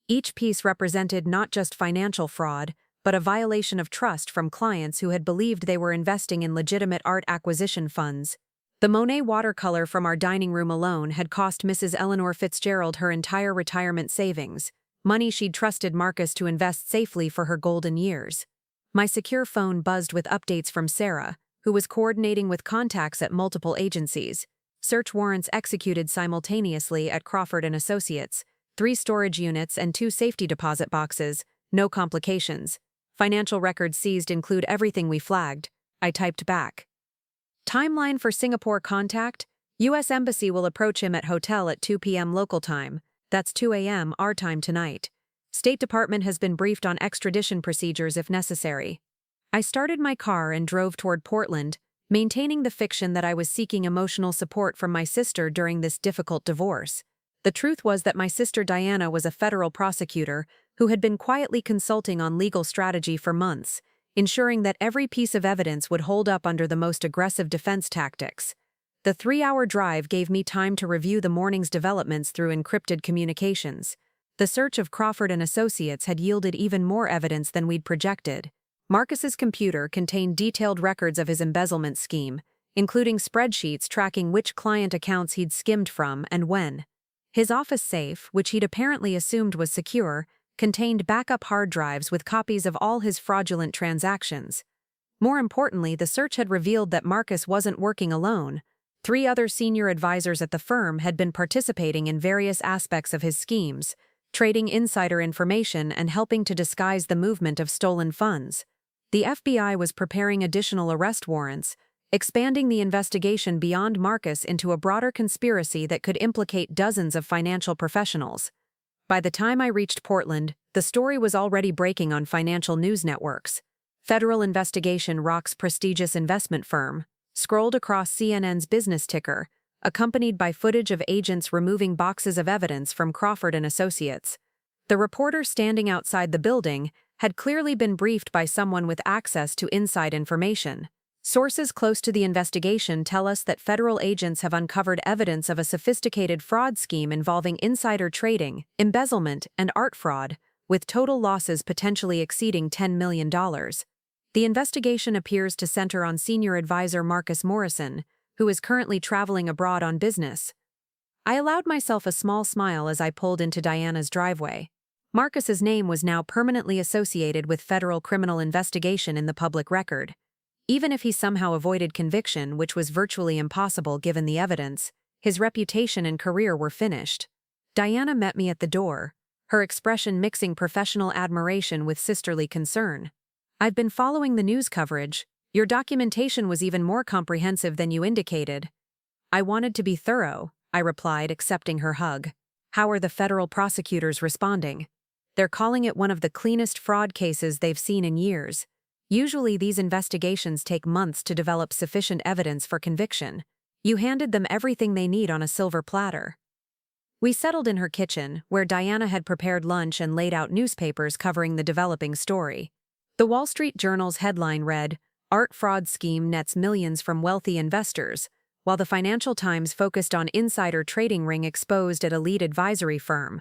Each piece represented not just financial fraud, but a violation of trust from clients who had believed they were investing in legitimate art acquisition funds. The Monet watercolor from our dining room alone had cost Mrs. Eleanor Fitzgerald her entire retirement savings, money she'd trusted Marcus to invest safely for her golden years. My secure phone buzzed with updates from Sarah, who was coordinating with contacts at multiple agencies. Search warrants executed simultaneously at Crawford & Associates, 3 storage units and 2 safety deposit boxes, no complications. Financial records seized include everything we flagged. I typed back. Timeline for Singapore contact? U.S. Embassy will approach him at hotel at 2 p.m. local time. That's 2 a.m. our time tonight. State Department has been briefed on extradition procedures if necessary. I started my car and drove toward Portland, maintaining the fiction that I was seeking emotional support from my sister during this difficult divorce. The truth was that my sister Diana was a federal prosecutor who had been quietly consulting on legal strategy for months, ensuring that every piece of evidence would hold up under the most aggressive defense tactics. The 3-hour drive gave me time to review the morning's developments through encrypted communications. The search of Crawford & Associates had yielded even more evidence than we'd projected. Marcus's computer contained detailed records of his embezzlement scheme, including spreadsheets tracking which client accounts he'd skimmed from and when. His office safe, which he'd apparently assumed was secure, contained backup hard drives with copies of all his fraudulent transactions. More importantly, the search had revealed that Marcus wasn't working alone. 3 other senior advisors at the firm had been participating in various aspects of his schemes, trading insider information and helping to disguise the movement of stolen funds. The FBI was preparing additional arrest warrants, expanding the investigation beyond Marcus into a broader conspiracy that could implicate dozens of financial professionals. By the time I reached Portland, the story was already breaking on financial news networks. Federal investigation rocks prestigious investment firm, scrolled across CNN's business ticker, accompanied by footage of agents removing boxes of evidence from Crawford & Associates. The reporter standing outside the building had clearly been briefed by someone with access to inside information. Sources close to the investigation tell us that federal agents have uncovered evidence of a sophisticated fraud scheme involving insider trading, embezzlement, and art fraud, with total losses potentially exceeding $10 million. The investigation appears to center on senior advisor Marcus Morrison, who is currently traveling abroad on business. I allowed myself a small smile as I pulled into Diana's driveway. Marcus's name was now permanently associated with federal criminal investigation in the public record. Even if he somehow avoided conviction, which was virtually impossible given the evidence, his reputation and career were finished. Diana met me at the door, her expression mixing professional admiration with sisterly concern. "I've been following the news coverage. Your documentation was even more comprehensive than you indicated." "I wanted to be thorough," I replied, accepting her hug. "How are the federal prosecutors responding?" "They're calling it one of the cleanest fraud cases they've seen in years. Usually these investigations take months to develop sufficient evidence for conviction. You handed them everything they need on a silver platter." We settled in her kitchen, where Diana had prepared lunch and laid out newspapers covering the developing story. The Wall Street Journal's headline read, "Art fraud scheme nets millions from wealthy investors," while the Financial Times focused on insider trading ring exposed at a lead advisory firm.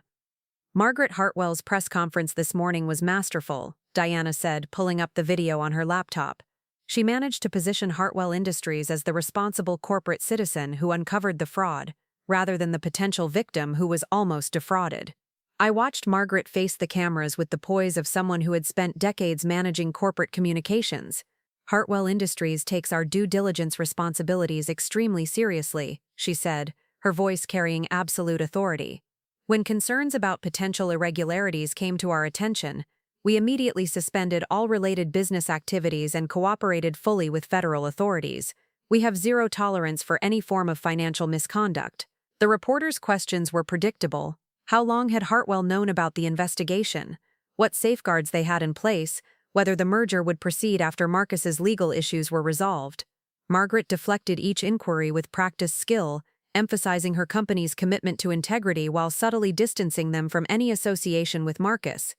Margaret Hartwell's press conference this morning was masterful, Diana said, pulling up the video on her laptop. She managed to position Hartwell Industries as the responsible corporate citizen who uncovered the fraud, rather than the potential victim who was almost defrauded. I watched Margaret face the cameras with the poise of someone who had spent decades managing corporate communications. "Hartwell Industries takes our due diligence responsibilities extremely seriously," she said, her voice carrying absolute authority. "When concerns about potential irregularities came to our attention, we immediately suspended all related business activities and cooperated fully with federal authorities. We have zero tolerance for any form of financial misconduct." The reporter's questions were predictable. How long had Hartwell known about the investigation? What safeguards they had in place? Whether the merger would proceed after Marcus's legal issues were resolved? Margaret deflected each inquiry with practiced skill, emphasizing her company's commitment to integrity while subtly distancing them from any association with Marcus.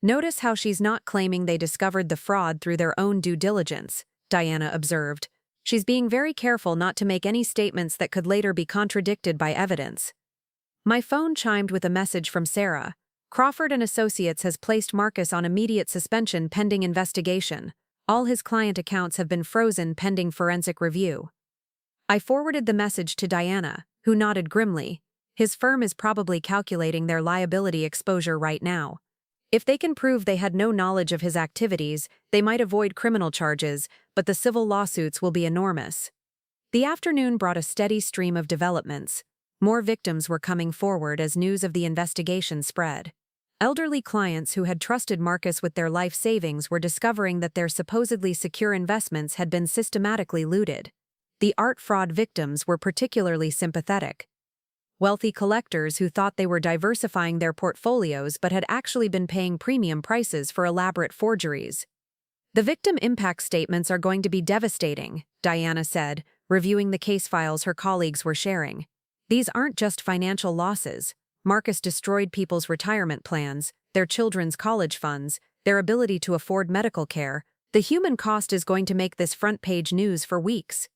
"Notice how she's not claiming they discovered the fraud through their own due diligence," Diana observed. "She's being very careful not to make any statements that could later be contradicted by evidence." My phone chimed with a message from Sarah. "Crawford and Associates has placed Marcus on immediate suspension pending investigation. All his client accounts have been frozen pending forensic review." I forwarded the message to Diana, who nodded grimly. "His firm is probably calculating their liability exposure right now. If they can prove they had no knowledge of his activities, they might avoid criminal charges, but the civil lawsuits will be enormous." The afternoon brought a steady stream of developments. More victims were coming forward as news of the investigation spread. Elderly clients who had trusted Marcus with their life savings were discovering that their supposedly secure investments had been systematically looted. The art fraud victims were particularly sympathetic. Wealthy collectors who thought they were diversifying their portfolios but had actually been paying premium prices for elaborate forgeries. "The victim impact statements are going to be devastating," Diana said, reviewing the case files her colleagues were sharing. "These aren't just financial losses. Marcus destroyed people's retirement plans, their children's college funds, their ability to afford medical care. The human cost is going to make this front-page news for weeks."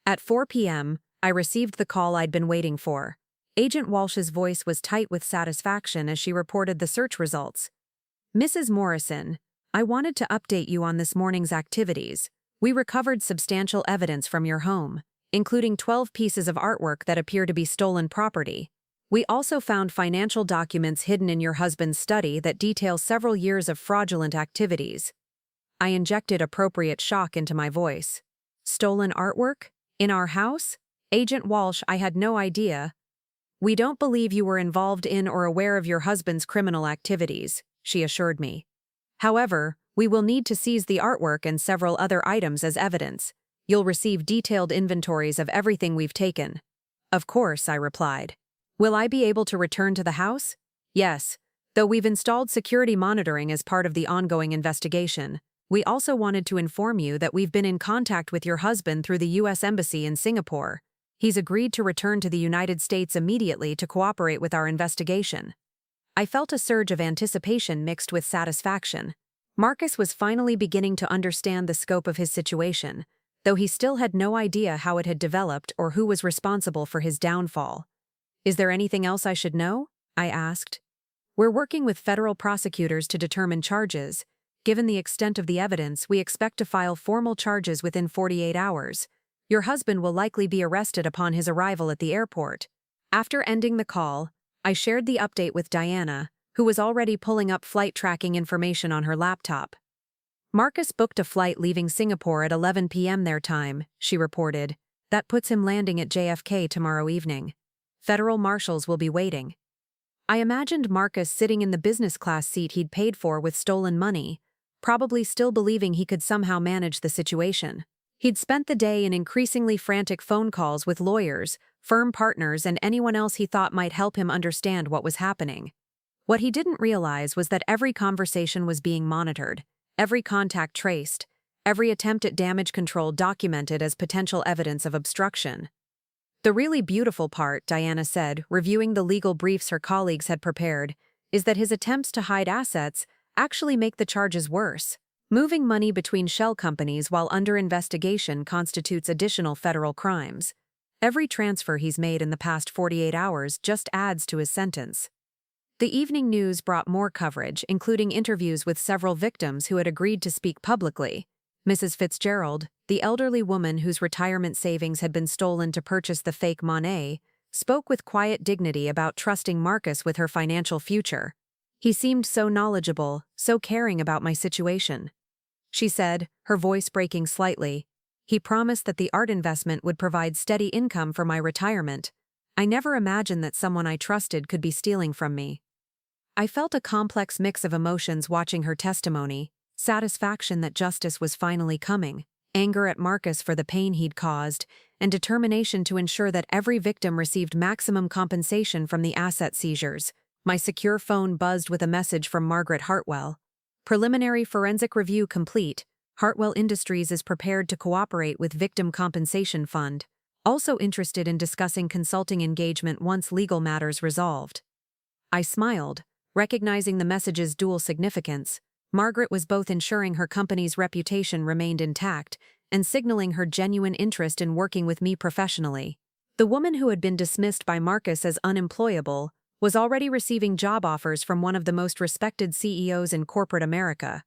At 4 p.m., I received the call I'd been waiting for. Agent Walsh's voice was tight with satisfaction as she reported the search results. "Mrs. Morrison, I wanted to update you on this morning's activities. We recovered substantial evidence from your home, including 12 pieces of artwork that appear to be stolen property. We also found financial documents hidden in your husband's study that detail several years of fraudulent activities." I injected appropriate shock into my voice. "Stolen artwork? In our house? Agent Walsh, I had no idea." "We don't believe you were involved in or aware of your husband's criminal activities," she assured me. "However, we will need to seize the artwork and several other items as evidence. You'll receive detailed inventories of everything we've taken." "Of course," I replied. "Will I be able to return to the house?" "Yes, though we've installed security monitoring as part of the ongoing investigation. We also wanted to inform you that we've been in contact with your husband through the U.S. Embassy in Singapore. He's agreed to return to the United States immediately to cooperate with our investigation." I felt a surge of anticipation mixed with satisfaction. Marcus was finally beginning to understand the scope of his situation, though he still had no idea how it had developed or who was responsible for his downfall. "Is there anything else I should know?" I asked. "We're working with federal prosecutors to determine charges. Given the extent of the evidence, we expect to file formal charges within 48 hours. Your husband will likely be arrested upon his arrival at the airport." After ending the call, I shared the update with Diana, who was already pulling up flight tracking information on her laptop. "Marcus booked a flight leaving Singapore at 11 p.m. their time," she reported. "That puts him landing at JFK tomorrow evening. Federal marshals will be waiting." I imagined Marcus sitting in the business class seat he'd paid for with stolen money, probably still believing he could somehow manage the situation. He'd spent the day in increasingly frantic phone calls with lawyers, firm partners, and anyone else he thought might help him understand what was happening. What he didn't realize was that every conversation was being monitored, every contact traced, every attempt at damage control documented as potential evidence of obstruction. "The really beautiful part," Diana said, reviewing the legal briefs her colleagues had prepared, "is that his attempts to hide assets actually make the charges worse. Moving money between shell companies while under investigation constitutes additional federal crimes. Every transfer he's made in the past 48 hours just adds to his sentence. The evening news brought more coverage, including interviews with several victims who had agreed to speak publicly. Mrs. Fitzgerald, the elderly woman whose retirement savings had been stolen to purchase the fake Monet, spoke with quiet dignity about trusting Marcus with her financial future. He seemed so knowledgeable, so caring about my situation. She said, her voice breaking slightly. He promised that the art investment would provide steady income for my retirement. I never imagined that someone I trusted could be stealing from me. I felt a complex mix of emotions watching her testimony: satisfaction that justice was finally coming, anger at Marcus for the pain he'd caused, and determination to ensure that every victim received maximum compensation from the asset seizures. My secure phone buzzed with a message from Margaret Hartwell. Preliminary forensic review complete. Hartwell Industries is prepared to cooperate with Victim Compensation Fund. Also interested in discussing consulting engagement once legal matters resolved. I smiled, recognizing the message's dual significance. Margaret was both ensuring her company's reputation remained intact and signaling her genuine interest in working with me professionally. The woman who had been dismissed by Marcus as unemployable was already receiving job offers from one of the most respected CEOs in corporate America.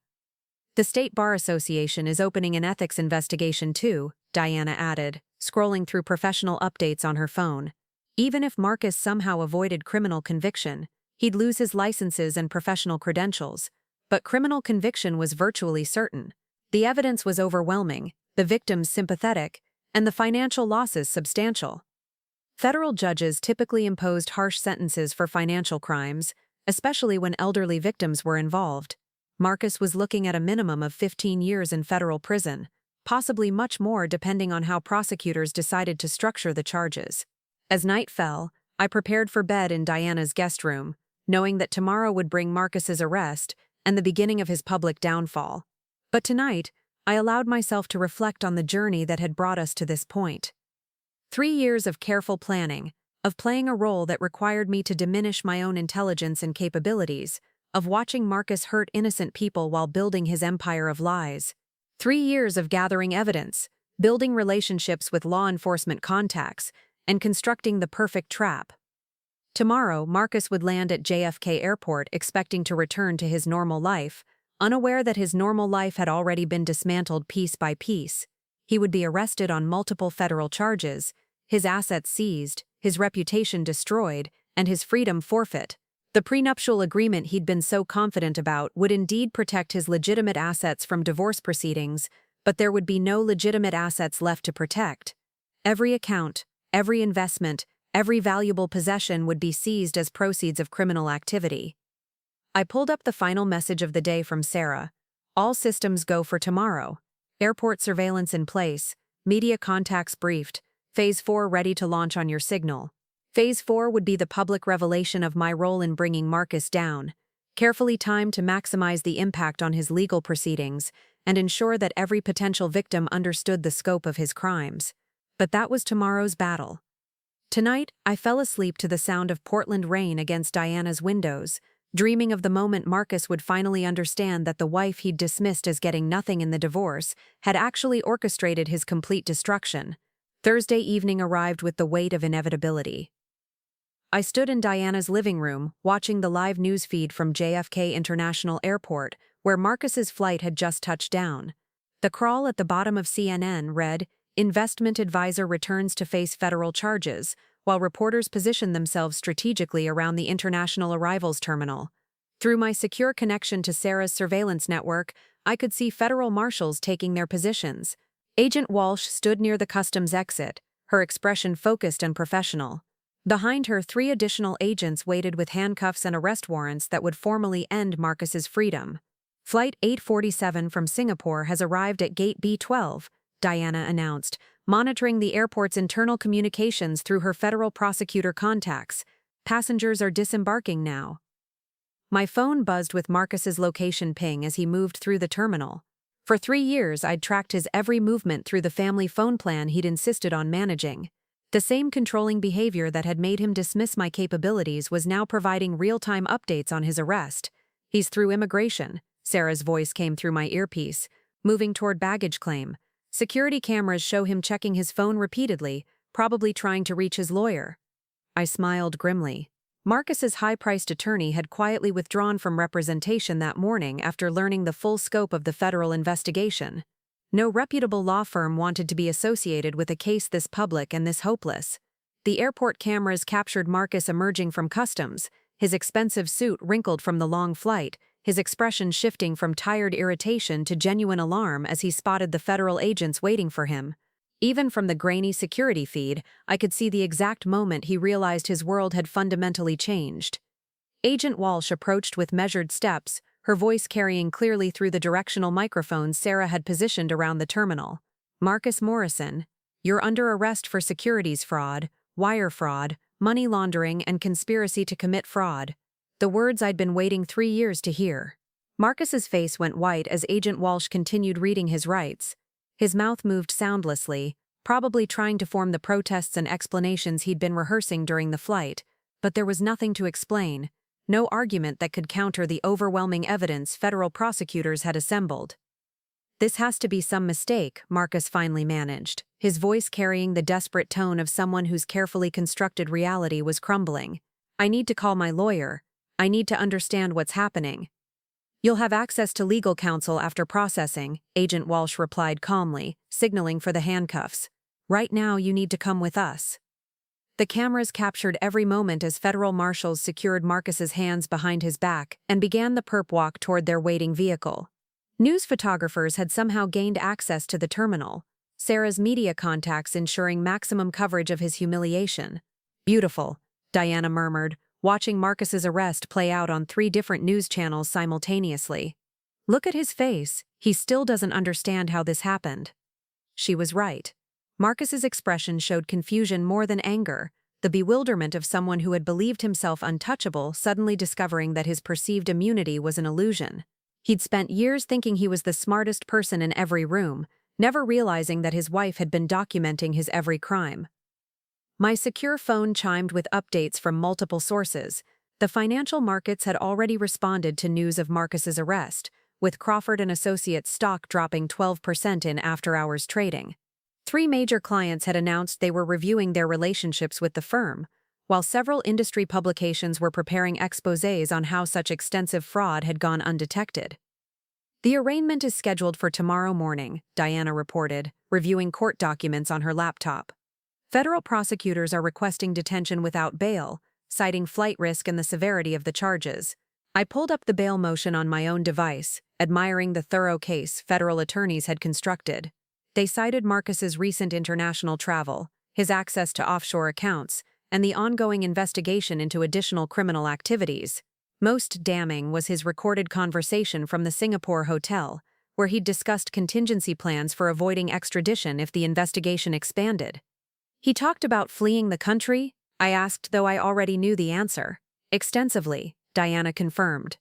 The State Bar Association is opening an ethics investigation too, Diana added, scrolling through professional updates on her phone. Even if Marcus somehow avoided criminal conviction, he'd lose his licenses and professional credentials. But criminal conviction was virtually certain. The evidence was overwhelming, the victims sympathetic, and the financial losses substantial. Federal judges typically imposed harsh sentences for financial crimes, especially when elderly victims were involved. Marcus was looking at a minimum of 15 years in federal prison, possibly much more depending on how prosecutors decided to structure the charges. As night fell, I prepared for bed in Diana's guest room, knowing that tomorrow would bring Marcus's arrest and the beginning of his public downfall. But tonight, I allowed myself to reflect on the journey that had brought us to this point. 3 years of careful planning, of playing a role that required me to diminish my own intelligence and capabilities, of watching Marcus hurt innocent people while building his empire of lies. 3 years of gathering evidence, building relationships with law enforcement contacts, and constructing the perfect trap. Tomorrow, Marcus would land at JFK Airport expecting to return to his normal life, unaware that his normal life had already been dismantled piece by piece. He would be arrested on multiple federal charges, his assets seized, his reputation destroyed, and his freedom forfeit. The prenuptial agreement he'd been so confident about would indeed protect his legitimate assets from divorce proceedings, but there would be no legitimate assets left to protect. Every account, every investment, every valuable possession would be seized as proceeds of criminal activity. I pulled up the final message of the day from Sarah. All systems go for tomorrow. Airport surveillance in place, media contacts briefed, Phase 4 ready to launch on your signal. Phase 4 would be the public revelation of my role in bringing Marcus down, carefully timed to maximize the impact on his legal proceedings and ensure that every potential victim understood the scope of his crimes. But that was tomorrow's battle. Tonight, I fell asleep to the sound of Portland rain against Diana's windows, dreaming of the moment Marcus would finally understand that the wife he'd dismissed as getting nothing in the divorce had actually orchestrated his complete destruction. Thursday evening arrived with the weight of inevitability. I stood in Diana's living room, watching the live news feed from JFK International Airport, where Marcus's flight had just touched down. The crawl at the bottom of CNN read, "Investment advisor returns to face federal charges," while reporters positioned themselves strategically around the international arrivals terminal. Through my secure connection to Sarah's surveillance network, I could see federal marshals taking their positions. Agent Walsh stood near the customs exit, her expression focused and professional. Behind her, 3 additional agents waited with handcuffs and arrest warrants that would formally end Marcus's freedom. Flight 847 from Singapore has arrived at Gate B12, Diana announced, monitoring the airport's internal communications through her federal prosecutor contacts. Passengers are disembarking now. My phone buzzed with Marcus's location ping as he moved through the terminal. For 3 years, I'd tracked his every movement through the family phone plan he'd insisted on managing. The same controlling behavior that had made him dismiss my capabilities was now providing real-time updates on his arrest. He's through immigration, Sarah's voice came through my earpiece, moving toward baggage claim. Security cameras show him checking his phone repeatedly, probably trying to reach his lawyer. I smiled grimly. Marcus's high-priced attorney had quietly withdrawn from representation that morning after learning the full scope of the federal investigation. No reputable law firm wanted to be associated with a case this public and this hopeless. The airport cameras captured Marcus emerging from customs, his expensive suit wrinkled from the long flight, his expression shifting from tired irritation to genuine alarm as he spotted the federal agents waiting for him. Even from the grainy security feed, I could see the exact moment he realized his world had fundamentally changed. Agent Walsh approached with measured steps, her voice carrying clearly through the directional microphones Sarah had positioned around the terminal. "Marcus Morrison, you're under arrest for securities fraud, wire fraud, money laundering, and conspiracy to commit fraud." The words I'd been waiting 3 years to hear. Marcus's face went white as Agent Walsh continued reading his rights. His mouth moved soundlessly, probably trying to form the protests and explanations he'd been rehearsing during the flight, but there was nothing to explain, no argument that could counter the overwhelming evidence federal prosecutors had assembled. "This has to be some mistake," Marcus finally managed, his voice carrying the desperate tone of someone whose carefully constructed reality was crumbling. "I need to call my lawyer. I need to understand what's happening." "You'll have access to legal counsel after processing," Agent Walsh replied calmly, signaling for the handcuffs. "Right now you need to come with us." The cameras captured every moment as federal marshals secured Marcus's hands behind his back and began the perp walk toward their waiting vehicle. News photographers had somehow gained access to the terminal, Sarah's media contacts ensuring maximum coverage of his humiliation. "Beautiful," Diana murmured, watching Marcus's arrest play out on 3 different news channels simultaneously. "Look at his face, he still doesn't understand how this happened." She was right. Marcus's expression showed confusion more than anger, the bewilderment of someone who had believed himself untouchable suddenly discovering that his perceived immunity was an illusion. He'd spent years thinking he was the smartest person in every room, never realizing that his wife had been documenting his every crime. My secure phone chimed with updates from multiple sources. The financial markets had already responded to news of Marcus's arrest, with Crawford & Associates stock dropping 12% in after-hours trading. 3 major clients had announced they were reviewing their relationships with the firm, while several industry publications were preparing exposés on how such extensive fraud had gone undetected. "The arraignment is scheduled for tomorrow morning," Diana reported, reviewing court documents on her laptop. "Federal prosecutors are requesting detention without bail, citing flight risk and the severity of the charges." I pulled up the bail motion on my own device, admiring the thorough case federal attorneys had constructed. They cited Marcus's recent international travel, his access to offshore accounts, and the ongoing investigation into additional criminal activities. Most damning was his recorded conversation from the Singapore hotel, where he'd discussed contingency plans for avoiding extradition if the investigation expanded. "He talked about fleeing the country?" I asked, though I already knew the answer. "Extensively," Diana confirmed.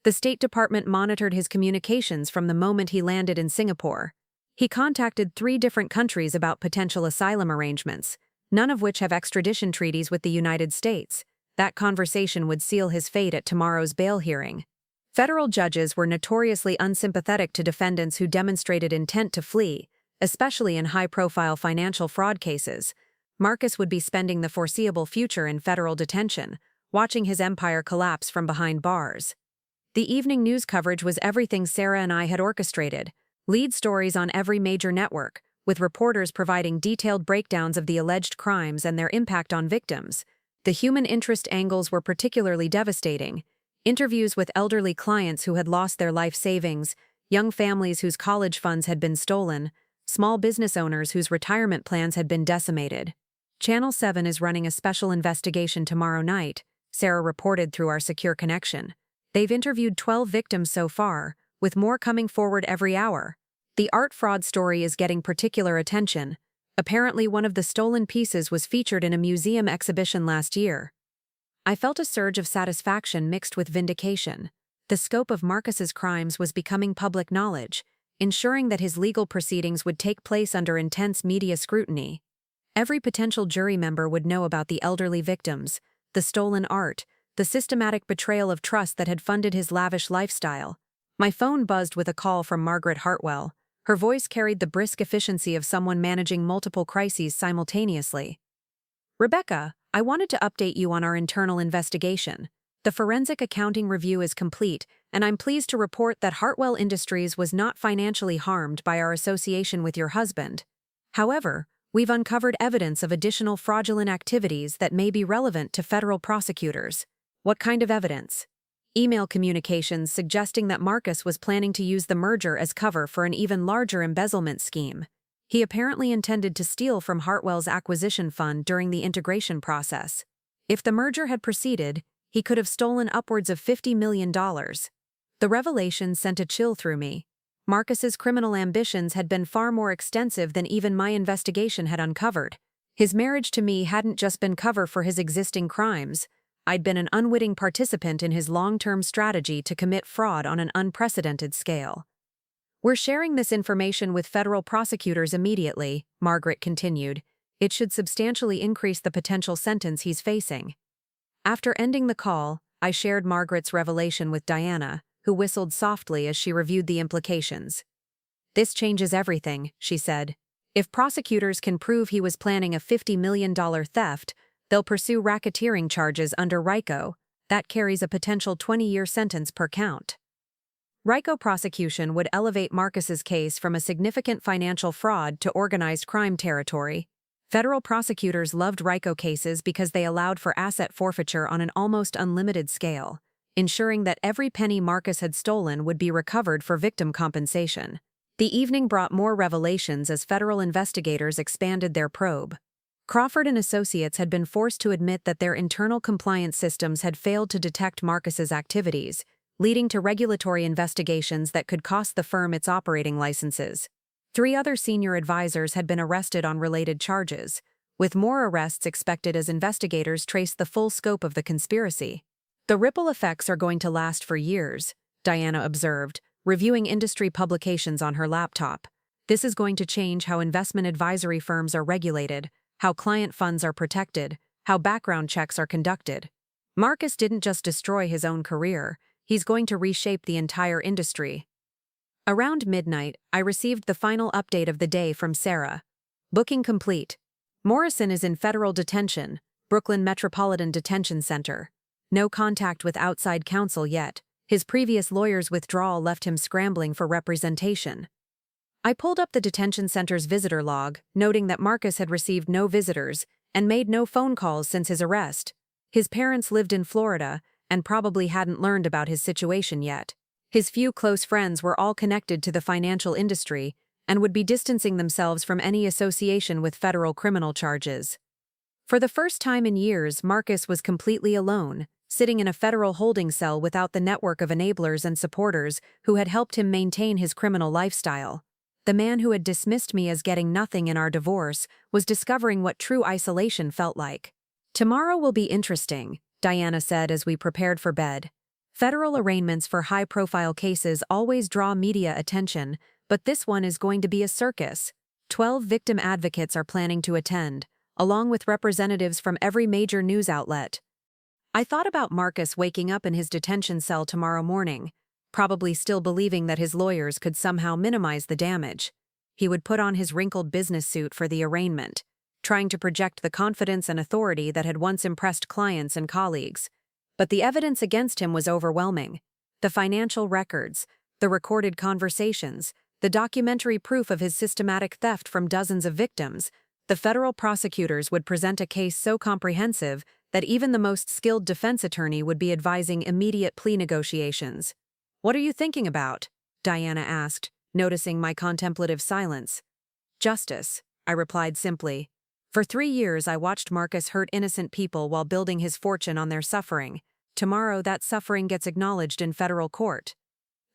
"The State Department monitored his communications from the moment he landed in Singapore. He contacted 3 different countries about potential asylum arrangements, none of which have extradition treaties with the United States. That conversation would seal his fate at tomorrow's bail hearing." Federal judges were notoriously unsympathetic to defendants who demonstrated intent to flee, especially in high-profile financial fraud cases. Marcus would be spending the foreseeable future in federal detention, watching his empire collapse from behind bars. The evening news coverage was everything Sarah and I had orchestrated, lead stories on every major network, with reporters providing detailed breakdowns of the alleged crimes and their impact on victims. The human interest angles were particularly devastating. Interviews with elderly clients who had lost their life savings, young families whose college funds had been stolen, small business owners whose retirement plans had been decimated. "Channel 7 is running a special investigation tomorrow night," Sarah reported through our secure connection. "They've interviewed 12 victims so far, with more coming forward every hour. The art fraud story is getting particular attention. Apparently one of the stolen pieces was featured in a museum exhibition last year." I felt a surge of satisfaction mixed with vindication. The scope of Marcus's crimes was becoming public knowledge, ensuring that his legal proceedings would take place under intense media scrutiny. Every potential jury member would know about the elderly victims, the stolen art, the systematic betrayal of trust that had funded his lavish lifestyle. My phone buzzed with a call from Margaret Hartwell. Her voice carried the brisk efficiency of someone managing multiple crises simultaneously. "Rebecca, I wanted to update you on our internal investigation. The forensic accounting review is complete, and I'm pleased to report that Hartwell Industries was not financially harmed by our association with your husband. However, we've uncovered evidence of additional fraudulent activities that may be relevant to federal prosecutors." "What kind of evidence?" "Email communications suggesting that Marcus was planning to use the merger as cover for an even larger embezzlement scheme. He apparently intended to steal from Hartwell's acquisition fund during the integration process. If the merger had proceeded, he could have stolen upwards of $50 million. The revelation sent a chill through me. Marcus's criminal ambitions had been far more extensive than even my investigation had uncovered. His marriage to me hadn't just been cover for his existing crimes. I'd been an unwitting participant in his long-term strategy to commit fraud on an unprecedented scale. We're sharing this information with federal prosecutors immediately," Margaret continued. "It should substantially increase the potential sentence he's facing." After ending the call, I shared Margaret's revelation with Diana, who whistled softly as she reviewed the implications. "This changes everything," she said. "If prosecutors can prove he was planning a $50 million theft, they'll pursue racketeering charges under RICO. That carries a potential 20-year sentence per count." RICO prosecution would elevate Marcus's case from a significant financial fraud to organized crime territory. Federal prosecutors loved RICO cases because they allowed for asset forfeiture on an almost unlimited scale, ensuring that every penny Marcus had stolen would be recovered for victim compensation. The evening brought more revelations as federal investigators expanded their probe. Crawford and Associates had been forced to admit that their internal compliance systems had failed to detect Marcus's activities, leading to regulatory investigations that could cost the firm its operating licenses. 3 other senior advisors had been arrested on related charges, with more arrests expected as investigators traced the full scope of the conspiracy. "The ripple effects are going to last for years," Diana observed, reviewing industry publications on her laptop. "This is going to change how investment advisory firms are regulated, how client funds are protected, how background checks are conducted. Marcus didn't just destroy his own career, he's going to reshape the entire industry." Around midnight, I received the final update of the day from Sarah. "Booking complete. Morrison is in federal detention, Brooklyn Metropolitan Detention Center. No contact with outside counsel yet. His previous lawyer's withdrawal left him scrambling for representation." I pulled up the detention center's visitor log, noting that Marcus had received no visitors and made no phone calls since his arrest. His parents lived in Florida and probably hadn't learned about his situation yet. His few close friends were all connected to the financial industry and would be distancing themselves from any association with federal criminal charges. For the first time in years, Marcus was completely alone, sitting in a federal holding cell without the network of enablers and supporters who had helped him maintain his criminal lifestyle. The man who had dismissed me as getting nothing in our divorce was discovering what true isolation felt like. "Tomorrow will be interesting," Diana said as we prepared for bed. "Federal arraignments for high-profile cases always draw media attention, but this one is going to be a circus. 12 victim advocates are planning to attend, along with representatives from every major news outlet." I thought about Marcus waking up in his detention cell tomorrow morning, probably still believing that his lawyers could somehow minimize the damage. He would put on his wrinkled business suit for the arraignment, trying to project the confidence and authority that had once impressed clients and colleagues. But the evidence against him was overwhelming. The financial records, the recorded conversations, the documentary proof of his systematic theft from dozens of victims. The federal prosecutors would present a case so comprehensive that even the most skilled defense attorney would be advising immediate plea negotiations. "What are you thinking about?" Diana asked, noticing my contemplative silence. "Justice," I replied simply. "For 3 years I watched Marcus hurt innocent people while building his fortune on their suffering. Tomorrow that suffering gets acknowledged in federal court."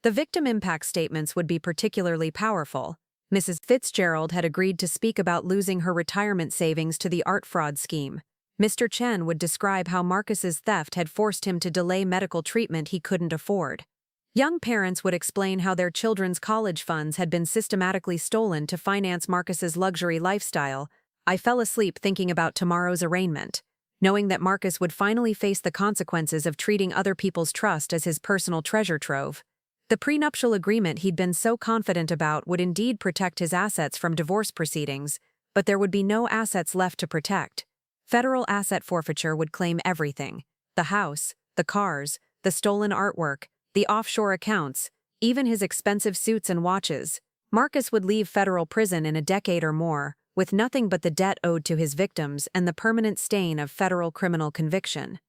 The victim impact statements would be particularly powerful. Mrs. Fitzgerald had agreed to speak about losing her retirement savings to the art fraud scheme. Mr. Chen would describe how Marcus's theft had forced him to delay medical treatment he couldn't afford. Young parents would explain how their children's college funds had been systematically stolen to finance Marcus's luxury lifestyle. I fell asleep thinking about tomorrow's arraignment, knowing that Marcus would finally face the consequences of treating other people's trust as his personal treasure trove. The prenuptial agreement he'd been so confident about would indeed protect his assets from divorce proceedings, but there would be no assets left to protect. Federal asset forfeiture would claim everything: the house, the cars, the stolen artwork, the offshore accounts, even his expensive suits and watches. Marcus would leave federal prison in a decade or more, with nothing but the debt owed to his victims and the permanent stain of federal criminal conviction.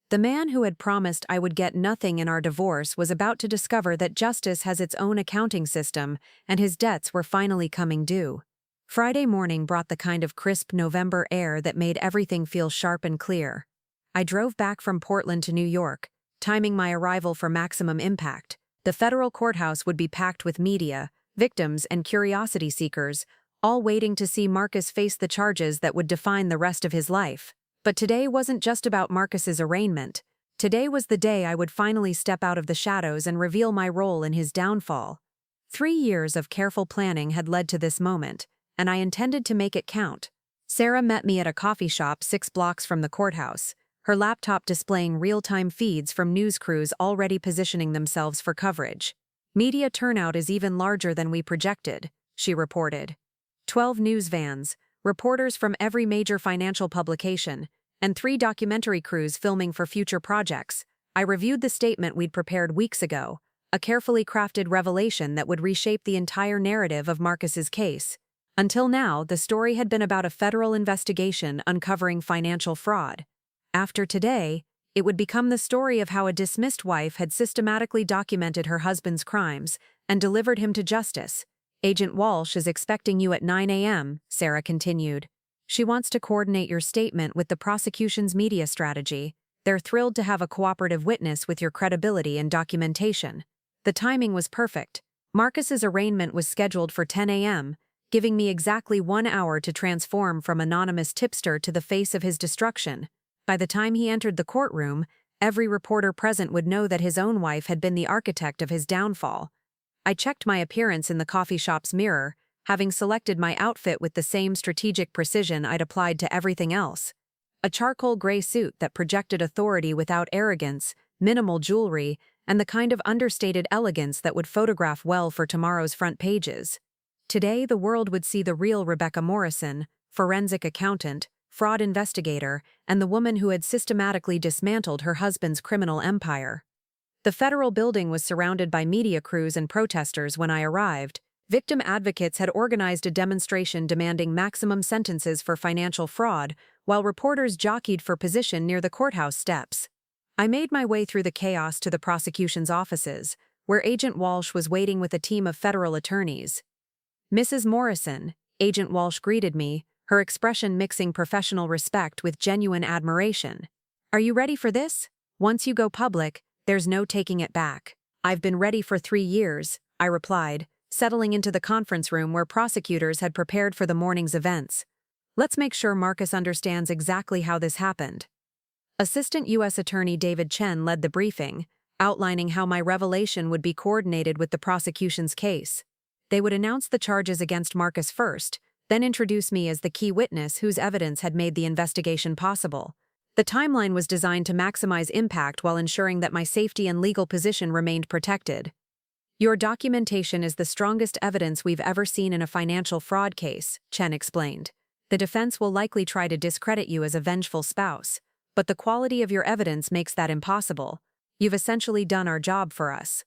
The man who had promised I would get nothing in our divorce was about to discover that justice has its own accounting system, and his debts were finally coming due. Friday morning brought the kind of crisp November air that made everything feel sharp and clear. I drove back from Portland to New York, timing my arrival for maximum impact. The federal courthouse would be packed with media, victims, and curiosity seekers, all waiting to see Marcus face the charges that would define the rest of his life. But today wasn't just about Marcus's arraignment. Today was the day I would finally step out of the shadows and reveal my role in his downfall. 3 years of careful planning had led to this moment, and I intended to make it count. Sarah met me at a coffee shop 6 blocks from the courthouse, her laptop displaying real-time feeds from news crews already positioning themselves for coverage. "Media turnout is even larger than we projected," she reported. 12 news vans, reporters from every major financial publication, and 3 documentary crews filming for future projects. I reviewed the statement we'd prepared weeks ago, a carefully crafted revelation that would reshape the entire narrative of Marcus's case. Until now, the story had been about a federal investigation uncovering financial fraud. After today, it would become the story of how a dismissed wife had systematically documented her husband's crimes and delivered him to justice. "Agent Walsh is expecting you at 9 a.m., Sarah continued. "She wants to coordinate your statement with the prosecution's media strategy. They're thrilled to have a cooperative witness with your credibility and documentation." The timing was perfect. Marcus's arraignment was scheduled for 10 a.m., giving me exactly 1 hour to transform from anonymous tipster to the face of his destruction. By the time he entered the courtroom, every reporter present would know that his own wife had been the architect of his downfall. I checked my appearance in the coffee shop's mirror, having selected my outfit with the same strategic precision I'd applied to everything else. A charcoal gray suit that projected authority without arrogance, minimal jewelry, and the kind of understated elegance that would photograph well for tomorrow's front pages. Today, the world would see the real Rebecca Morrison, forensic accountant, fraud investigator, and the woman who had systematically dismantled her husband's criminal empire. The federal building was surrounded by media crews and protesters when I arrived. Victim advocates had organized a demonstration demanding maximum sentences for financial fraud, while reporters jockeyed for position near the courthouse steps. I made my way through the chaos to the prosecution's offices, where Agent Walsh was waiting with a team of federal attorneys. "Mrs. Morrison," Agent Walsh greeted me, her expression mixing professional respect with genuine admiration. "Are you ready for this? Once you go public, there's no taking it back." "I've been ready for 3 years," I replied, settling into the conference room where prosecutors had prepared for the morning's events. "Let's make sure Marcus understands exactly how this happened." Assistant U.S. Attorney David Chen led the briefing, outlining how my revelation would be coordinated with the prosecution's case. They would announce the charges against Marcus first, then introduce me as the key witness whose evidence had made the investigation possible. The timeline was designed to maximize impact while ensuring that my safety and legal position remained protected. "Your documentation is the strongest evidence we've ever seen in a financial fraud case," Chen explained. "The defense will likely try to discredit you as a vengeful spouse, but the quality of your evidence makes that impossible. You've essentially done our job for us."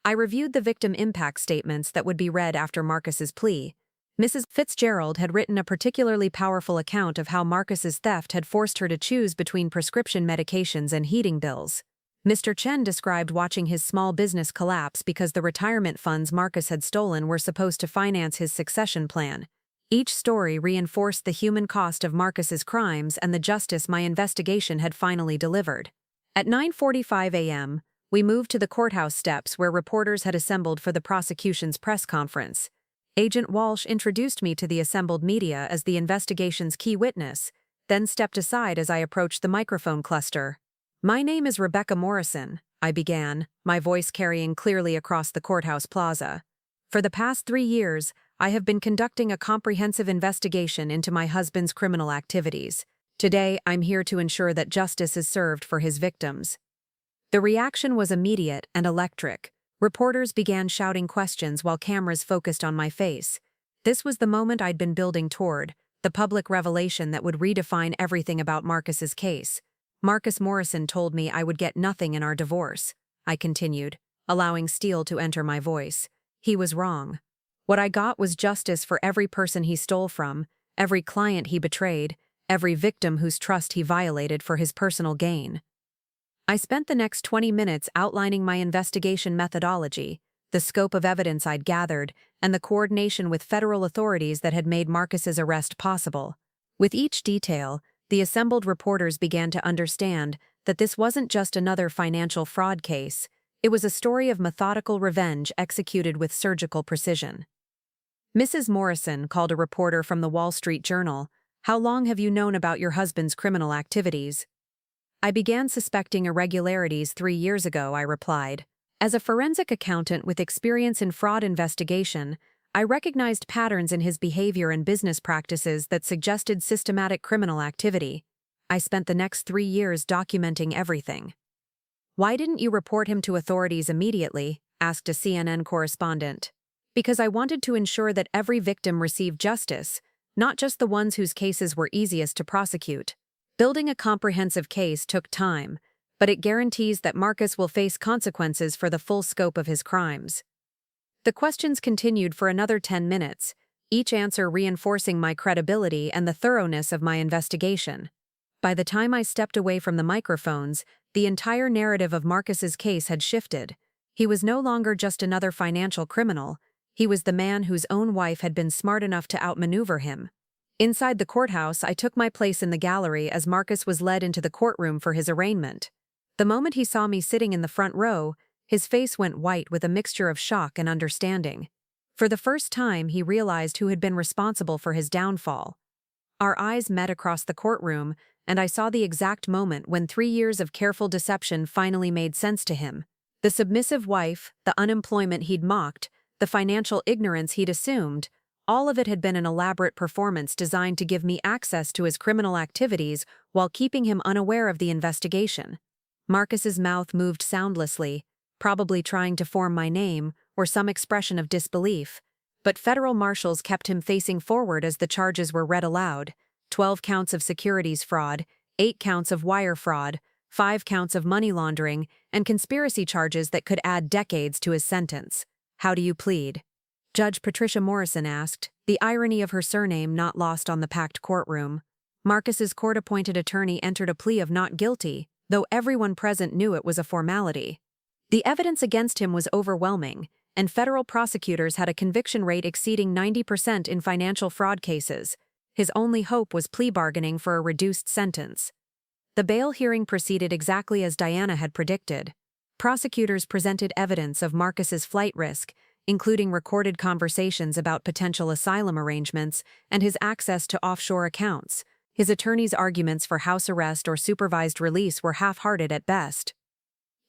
I reviewed the victim impact statements that would be read after Marcus's plea. Mrs. Fitzgerald had written a particularly powerful account of how Marcus's theft had forced her to choose between prescription medications and heating bills. Mr. Chen described watching his small business collapse because the retirement funds Marcus had stolen were supposed to finance his succession plan. Each story reinforced the human cost of Marcus's crimes and the justice my investigation had finally delivered. At 9:45 a.m., we moved to the courthouse steps where reporters had assembled for the prosecution's press conference. Agent Walsh introduced me to the assembled media as the investigation's key witness, then stepped aside as I approached the microphone cluster. "My name is Rebecca Morrison," I began, my voice carrying clearly across the courthouse plaza. "For the past 3 years, I have been conducting a comprehensive investigation into my husband's criminal activities. Today, I'm here to ensure that justice is served for his victims." The reaction was immediate and electric. Reporters began shouting questions while cameras focused on my face. This was the moment I'd been building toward, the public revelation that would redefine everything about Marcus's case. Marcus Morrison told me I would get nothing in our divorce, I continued, allowing steel to enter my voice. He was wrong. What I got was justice for every person he stole from, every client he betrayed, every victim whose trust he violated for his personal gain. I spent the next 20 minutes outlining my investigation methodology, the scope of evidence I'd gathered, and the coordination with federal authorities that had made Marcus's arrest possible. With each detail, the assembled reporters began to understand that this wasn't just another financial fraud case, it was a story of methodical revenge executed with surgical precision. Mrs. Morrison called a reporter from the Wall Street Journal. "How long have you known about your husband's criminal activities?" "I began suspecting irregularities 3 years ago," I replied. "As a forensic accountant with experience in fraud investigation, I recognized patterns in his behavior and business practices that suggested systematic criminal activity. I spent the next 3 years documenting everything." "Why didn't you report him to authorities immediately?" asked a CNN correspondent. "Because I wanted to ensure that every victim received justice, not just the ones whose cases were easiest to prosecute. Building a comprehensive case took time, but it guarantees that Marcus will face consequences for the full scope of his crimes." The questions continued for another 10 minutes, each answer reinforcing my credibility and the thoroughness of my investigation. By the time I stepped away from the microphones, the entire narrative of Marcus's case had shifted. He was no longer just another financial criminal, he was the man whose own wife had been smart enough to outmaneuver him. Inside the courthouse, I took my place in the gallery as Marcus was led into the courtroom for his arraignment. The moment he saw me sitting in the front row, his face went white with a mixture of shock and understanding. For the first time, he realized who had been responsible for his downfall. Our eyes met across the courtroom, and I saw the exact moment when 3 years of careful deception finally made sense to him. The submissive wife, the unemployment he'd mocked, the financial ignorance he'd assumed, all of it had been an elaborate performance designed to give me access to his criminal activities while keeping him unaware of the investigation. Marcus's mouth moved soundlessly, probably trying to form my name or some expression of disbelief, but federal marshals kept him facing forward as the charges were read aloud: 12 counts of securities fraud, 8 counts of wire fraud, 5 counts of money laundering, and conspiracy charges that could add decades to his sentence. "How do you plead?" Judge Patricia Morrison asked, the irony of her surname not lost on the packed courtroom. Marcus's court-appointed attorney entered a plea of not guilty, though everyone present knew it was a formality. The evidence against him was overwhelming, and federal prosecutors had a conviction rate exceeding 90% in financial fraud cases. His only hope was plea bargaining for a reduced sentence. The bail hearing proceeded exactly as Diana had predicted. Prosecutors presented evidence of Marcus's flight risk, including recorded conversations about potential asylum arrangements and his access to offshore accounts. His attorney's arguments for house arrest or supervised release were half-hearted at best.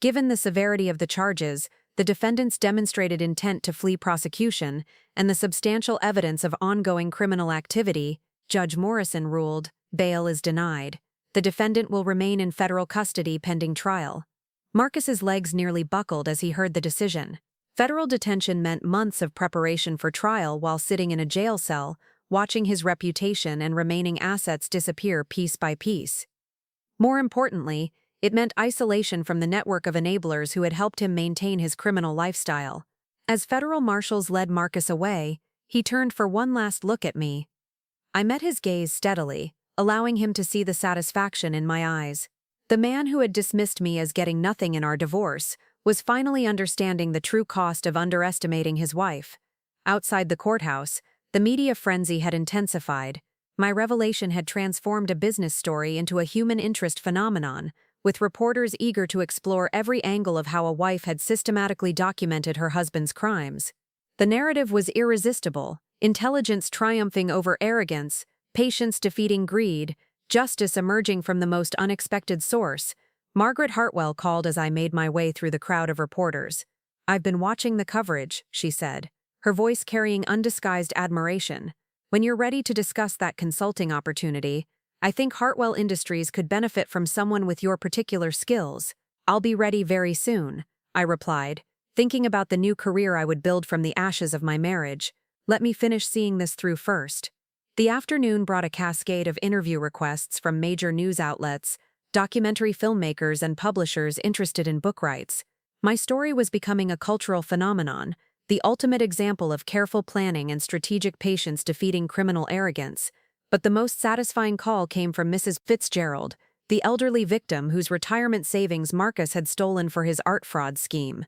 Given the severity of the charges, the defendants demonstrated intent to flee prosecution, and the substantial evidence of ongoing criminal activity, Judge Morrison ruled, bail is denied. The defendant will remain in federal custody pending trial. Marcus's legs nearly buckled as he heard the decision. Federal detention meant months of preparation for trial while sitting in a jail cell, watching his reputation and remaining assets disappear piece by piece. More importantly, it meant isolation from the network of enablers who had helped him maintain his criminal lifestyle. As federal marshals led Marcus away, he turned for one last look at me. I met his gaze steadily, allowing him to see the satisfaction in my eyes. The man who had dismissed me as getting nothing in our divorce was finally understanding the true cost of underestimating his wife. Outside the courthouse, the media frenzy had intensified. My revelation had transformed a business story into a human interest phenomenon, with reporters eager to explore every angle of how a wife had systematically documented her husband's crimes. The narrative was irresistible, intelligence triumphing over arrogance, patience defeating greed, justice emerging from the most unexpected source. Margaret Hartwell called as I made my way through the crowd of reporters. "I've been watching the coverage," she said, her voice carrying undisguised admiration. "When you're ready to discuss that consulting opportunity, I think Hartwell Industries could benefit from someone with your particular skills." "I'll be ready very soon," I replied, thinking about the new career I would build from the ashes of my marriage. Let me finish seeing this through first. The afternoon brought a cascade of interview requests from major news outlets, documentary filmmakers and publishers interested in book rights. My story was becoming a cultural phenomenon, the ultimate example of careful planning and strategic patience defeating criminal arrogance. But the most satisfying call came from Mrs. Fitzgerald, the elderly victim whose retirement savings Marcus had stolen for his art fraud scheme.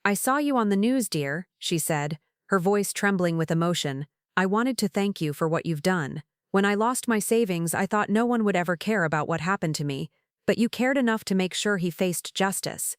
"I saw you on the news, dear," she said, her voice trembling with emotion. "I wanted to thank you for what you've done. When I lost my savings, I thought no one would ever care about what happened to me, but you cared enough to make sure he faced justice."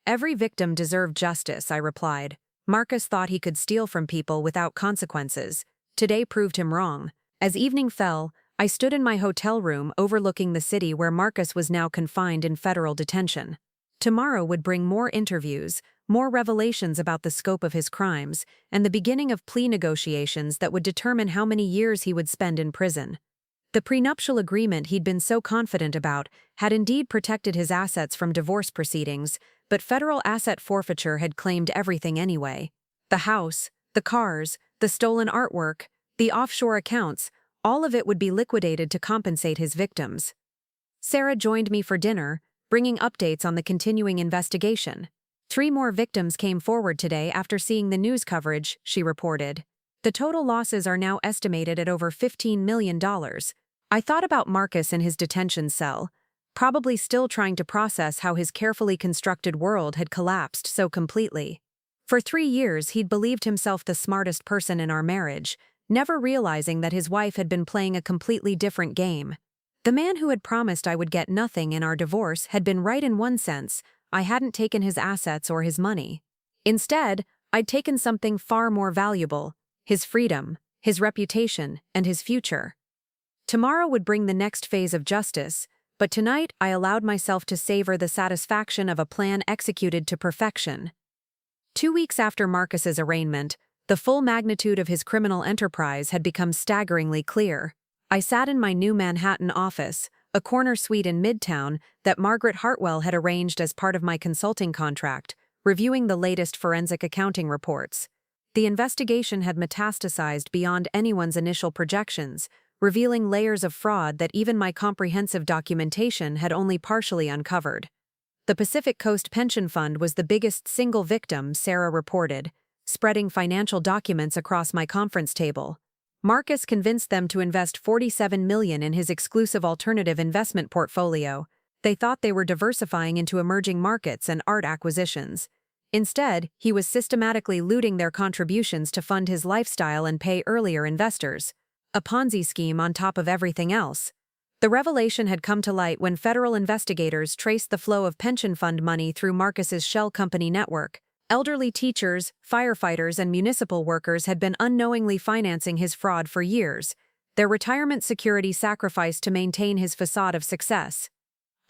"Every victim deserved justice," I replied. "Marcus thought he could steal from people without consequences. Today proved him wrong." As evening fell, I stood in my hotel room overlooking the city where Marcus was now confined in federal detention. Tomorrow would bring more interviews, more revelations about the scope of his crimes, and the beginning of plea negotiations that would determine how many years he would spend in prison. The prenuptial agreement he'd been so confident about had indeed protected his assets from divorce proceedings, but federal asset forfeiture had claimed everything anyway. The house, the cars, the stolen artwork, the offshore accounts, all of it would be liquidated to compensate his victims. Sarah joined me for dinner, bringing updates on the continuing investigation. 3 more victims came forward today after seeing the news coverage, she reported. The total losses are now estimated at over $15 million. I thought about Marcus in his detention cell, probably still trying to process how his carefully constructed world had collapsed so completely. For 3 years, he'd believed himself the smartest person in our marriage, never realizing that his wife had been playing a completely different game. The man who had promised I would get nothing in our divorce had been right in one sense. I hadn't taken his assets or his money. Instead, I'd taken something far more valuable: his freedom, his reputation, and his future. Tomorrow would bring the next phase of justice, but tonight I allowed myself to savor the satisfaction of a plan executed to perfection. 2 weeks after Marcus's arraignment, the full magnitude of his criminal enterprise had become staggeringly clear. I sat in my new Manhattan office, a corner suite in Midtown that Margaret Hartwell had arranged as part of my consulting contract, reviewing the latest forensic accounting reports. The investigation had metastasized beyond anyone's initial projections, revealing layers of fraud that even my comprehensive documentation had only partially uncovered. The Pacific Coast Pension Fund was the biggest single victim, Sarah reported, spreading financial documents across my conference table. Marcus convinced them to invest $47 million in his exclusive alternative investment portfolio. They thought they were diversifying into emerging markets and art acquisitions. Instead, he was systematically looting their contributions to fund his lifestyle and pay earlier investors. A Ponzi scheme on top of everything else. The revelation had come to light when federal investigators traced the flow of pension fund money through Marcus's shell company network. Elderly teachers, firefighters, and municipal workers had been unknowingly financing his fraud for years, their retirement security sacrificed to maintain his facade of success.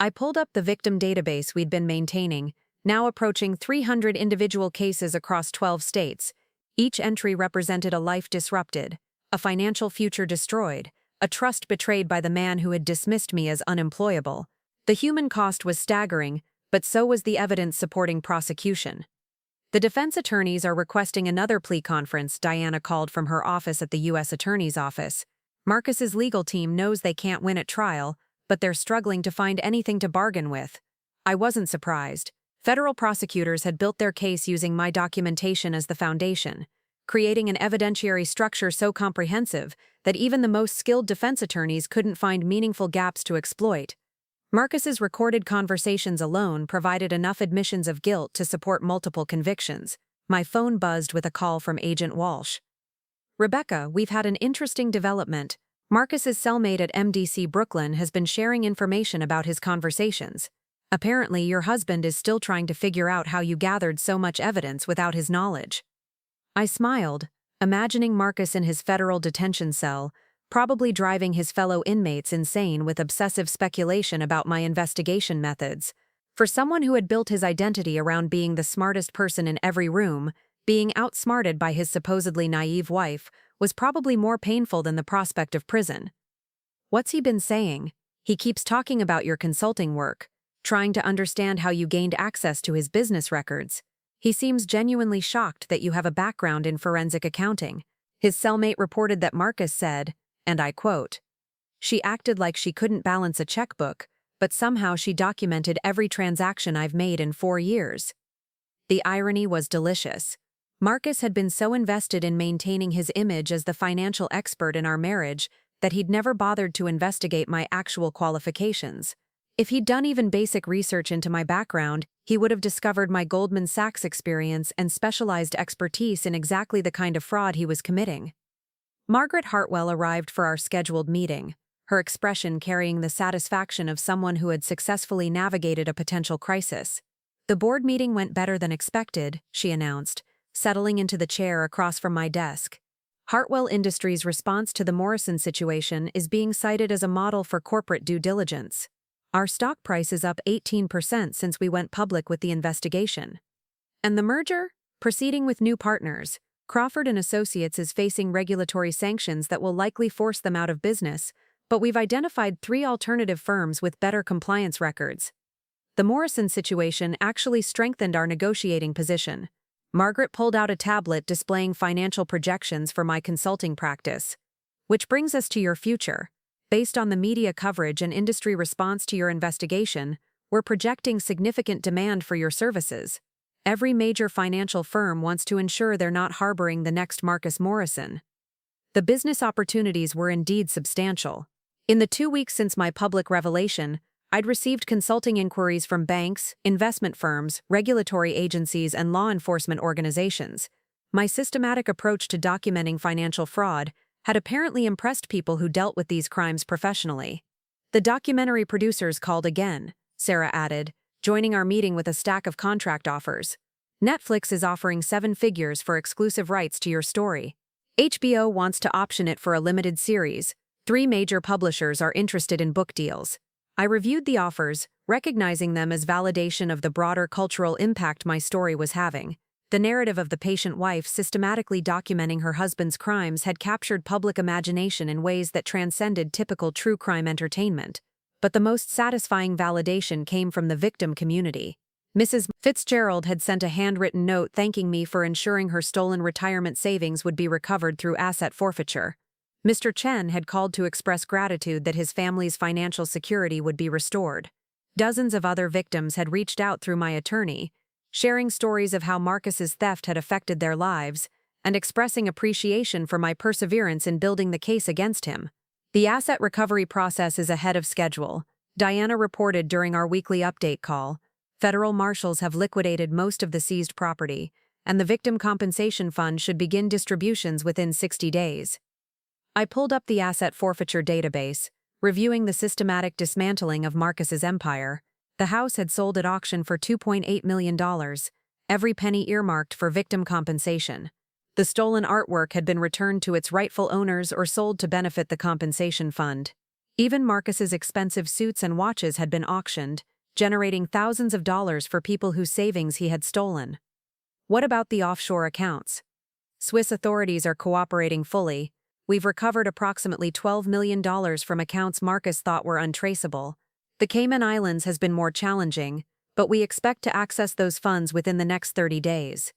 I pulled up the victim database we'd been maintaining, now approaching 300 individual cases across 12 states. Each entry represented a life disrupted, a financial future destroyed, a trust betrayed by the man who had dismissed me as unemployable. The human cost was staggering, but so was the evidence supporting prosecution. The defense attorneys are requesting another plea conference, Diana called from her office at the U.S. Attorney's Office. Marcus's legal team knows they can't win at trial, but they're struggling to find anything to bargain with. I wasn't surprised. Federal prosecutors had built their case using my documentation as the foundation, creating an evidentiary structure so comprehensive that even the most skilled defense attorneys couldn't find meaningful gaps to exploit. Marcus's recorded conversations alone provided enough admissions of guilt to support multiple convictions. My phone buzzed with a call from Agent Walsh. "Rebecca, we've had an interesting development. Marcus's cellmate at MDC Brooklyn has been sharing information about his conversations. Apparently, your husband is still trying to figure out how you gathered so much evidence without his knowledge." I smiled, imagining Marcus in his federal detention cell, probably driving his fellow inmates insane with obsessive speculation about my investigation methods. For someone who had built his identity around being the smartest person in every room, being outsmarted by his supposedly naive wife was probably more painful than the prospect of prison. "What's he been saying? He keeps talking about your consulting work, trying to understand how you gained access to his business records. He seems genuinely shocked that you have a background in forensic accounting. His cellmate reported that Marcus said, and I quote, "She acted like she couldn't balance a checkbook, but somehow she documented every transaction I've made in 4 years." The irony was delicious. Marcus had been so invested in maintaining his image as the financial expert in our marriage that he'd never bothered to investigate my actual qualifications. If he'd done even basic research into my background, he would have discovered my Goldman Sachs experience and specialized expertise in exactly the kind of fraud he was committing. Margaret Hartwell arrived for our scheduled meeting, her expression carrying the satisfaction of someone who had successfully navigated a potential crisis. "The board meeting went better than expected," she announced, settling into the chair across from my desk. Hartwell Industries' response to the Morrison situation is being cited as a model for corporate due diligence. Our stock price is up 18% since we went public with the investigation. And the merger? Proceeding with new partners. Crawford & Associates is facing regulatory sanctions that will likely force them out of business, but we've identified 3 alternative firms with better compliance records. The Morrison situation actually strengthened our negotiating position. Margaret pulled out a tablet displaying financial projections for my consulting practice. "Which brings us to your future. Based on the media coverage and industry response to your investigation, we're projecting significant demand for your services. Every major financial firm wants to ensure they're not harboring the next Marcus Morrison." The business opportunities were indeed substantial. In the 2 weeks since my public revelation, I'd received consulting inquiries from banks, investment firms, regulatory agencies, and law enforcement organizations. My systematic approach to documenting financial fraud had apparently impressed people who dealt with these crimes professionally. "The documentary producers called again," Sarah added, joining our meeting with a stack of contract offers. "Netflix is offering 7 figures for exclusive rights to your story. HBO wants to option it for a limited series. 3 major publishers are interested in book deals." I reviewed the offers, recognizing them as validation of the broader cultural impact my story was having. The narrative of the patient wife systematically documenting her husband's crimes had captured public imagination in ways that transcended typical true crime entertainment. But the most satisfying validation came from the victim community. Mrs. Fitzgerald had sent a handwritten note thanking me for ensuring her stolen retirement savings would be recovered through asset forfeiture. Mr. Chen had called to express gratitude that his family's financial security would be restored. Dozens of other victims had reached out through my attorney, sharing stories of how Marcus's theft had affected their lives, and expressing appreciation for my perseverance in building the case against him. "The asset recovery process is ahead of schedule," Diana reported during our weekly update call. "Federal marshals have liquidated most of the seized property, and the Victim Compensation Fund should begin distributions within 60 days. I pulled up the asset forfeiture database, reviewing the systematic dismantling of Marcus's empire. The house had sold at auction for $2.8 million, every penny earmarked for victim compensation. The stolen artwork had been returned to its rightful owners or sold to benefit the compensation fund. Even Marcus's expensive suits and watches had been auctioned, generating thousands of dollars for people whose savings he had stolen. What about the offshore accounts? Swiss authorities are cooperating fully. We've recovered approximately $12 million from accounts Marcus thought were untraceable. The Cayman Islands has been more challenging, but we expect to access those funds within the next 30 days.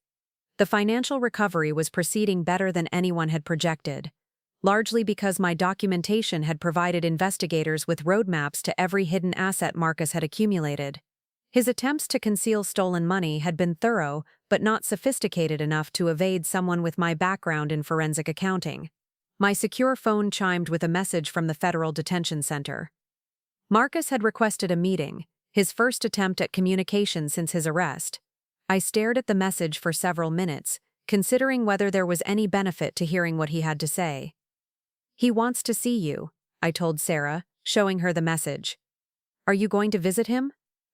The financial recovery was proceeding better than anyone had projected, largely because my documentation had provided investigators with roadmaps to every hidden asset Marcus had accumulated. His attempts to conceal stolen money had been thorough, but not sophisticated enough to evade someone with my background in forensic accounting. My secure phone chimed with a message from the Federal Detention Center. Marcus had requested a meeting, his first attempt at communication since his arrest. I stared at the message for several minutes, considering whether there was any benefit to hearing what he had to say. "He wants to see you," I told Sarah, showing her the message. "Are you going to visit him?"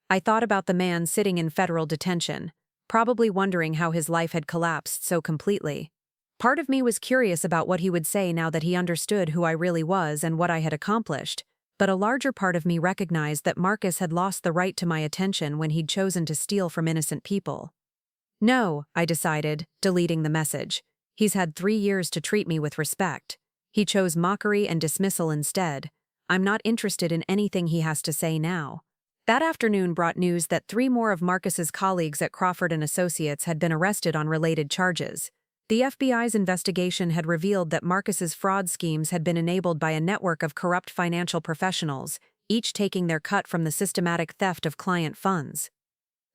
I thought about the man sitting in federal detention, probably wondering how his life had collapsed so completely. Part of me was curious about what he would say now that he understood who I really was and what I had accomplished, but a larger part of me recognized that Marcus had lost the right to my attention when he'd chosen to steal from innocent people. "No," I decided, deleting the message. "He's had 3 years to treat me with respect. He chose mockery and dismissal instead. I'm not interested in anything he has to say now." That afternoon brought news that 3 more of Marcus's colleagues at Crawford and Associates had been arrested on related charges. The FBI's investigation had revealed that Marcus's fraud schemes had been enabled by a network of corrupt financial professionals, each taking their cut from the systematic theft of client funds.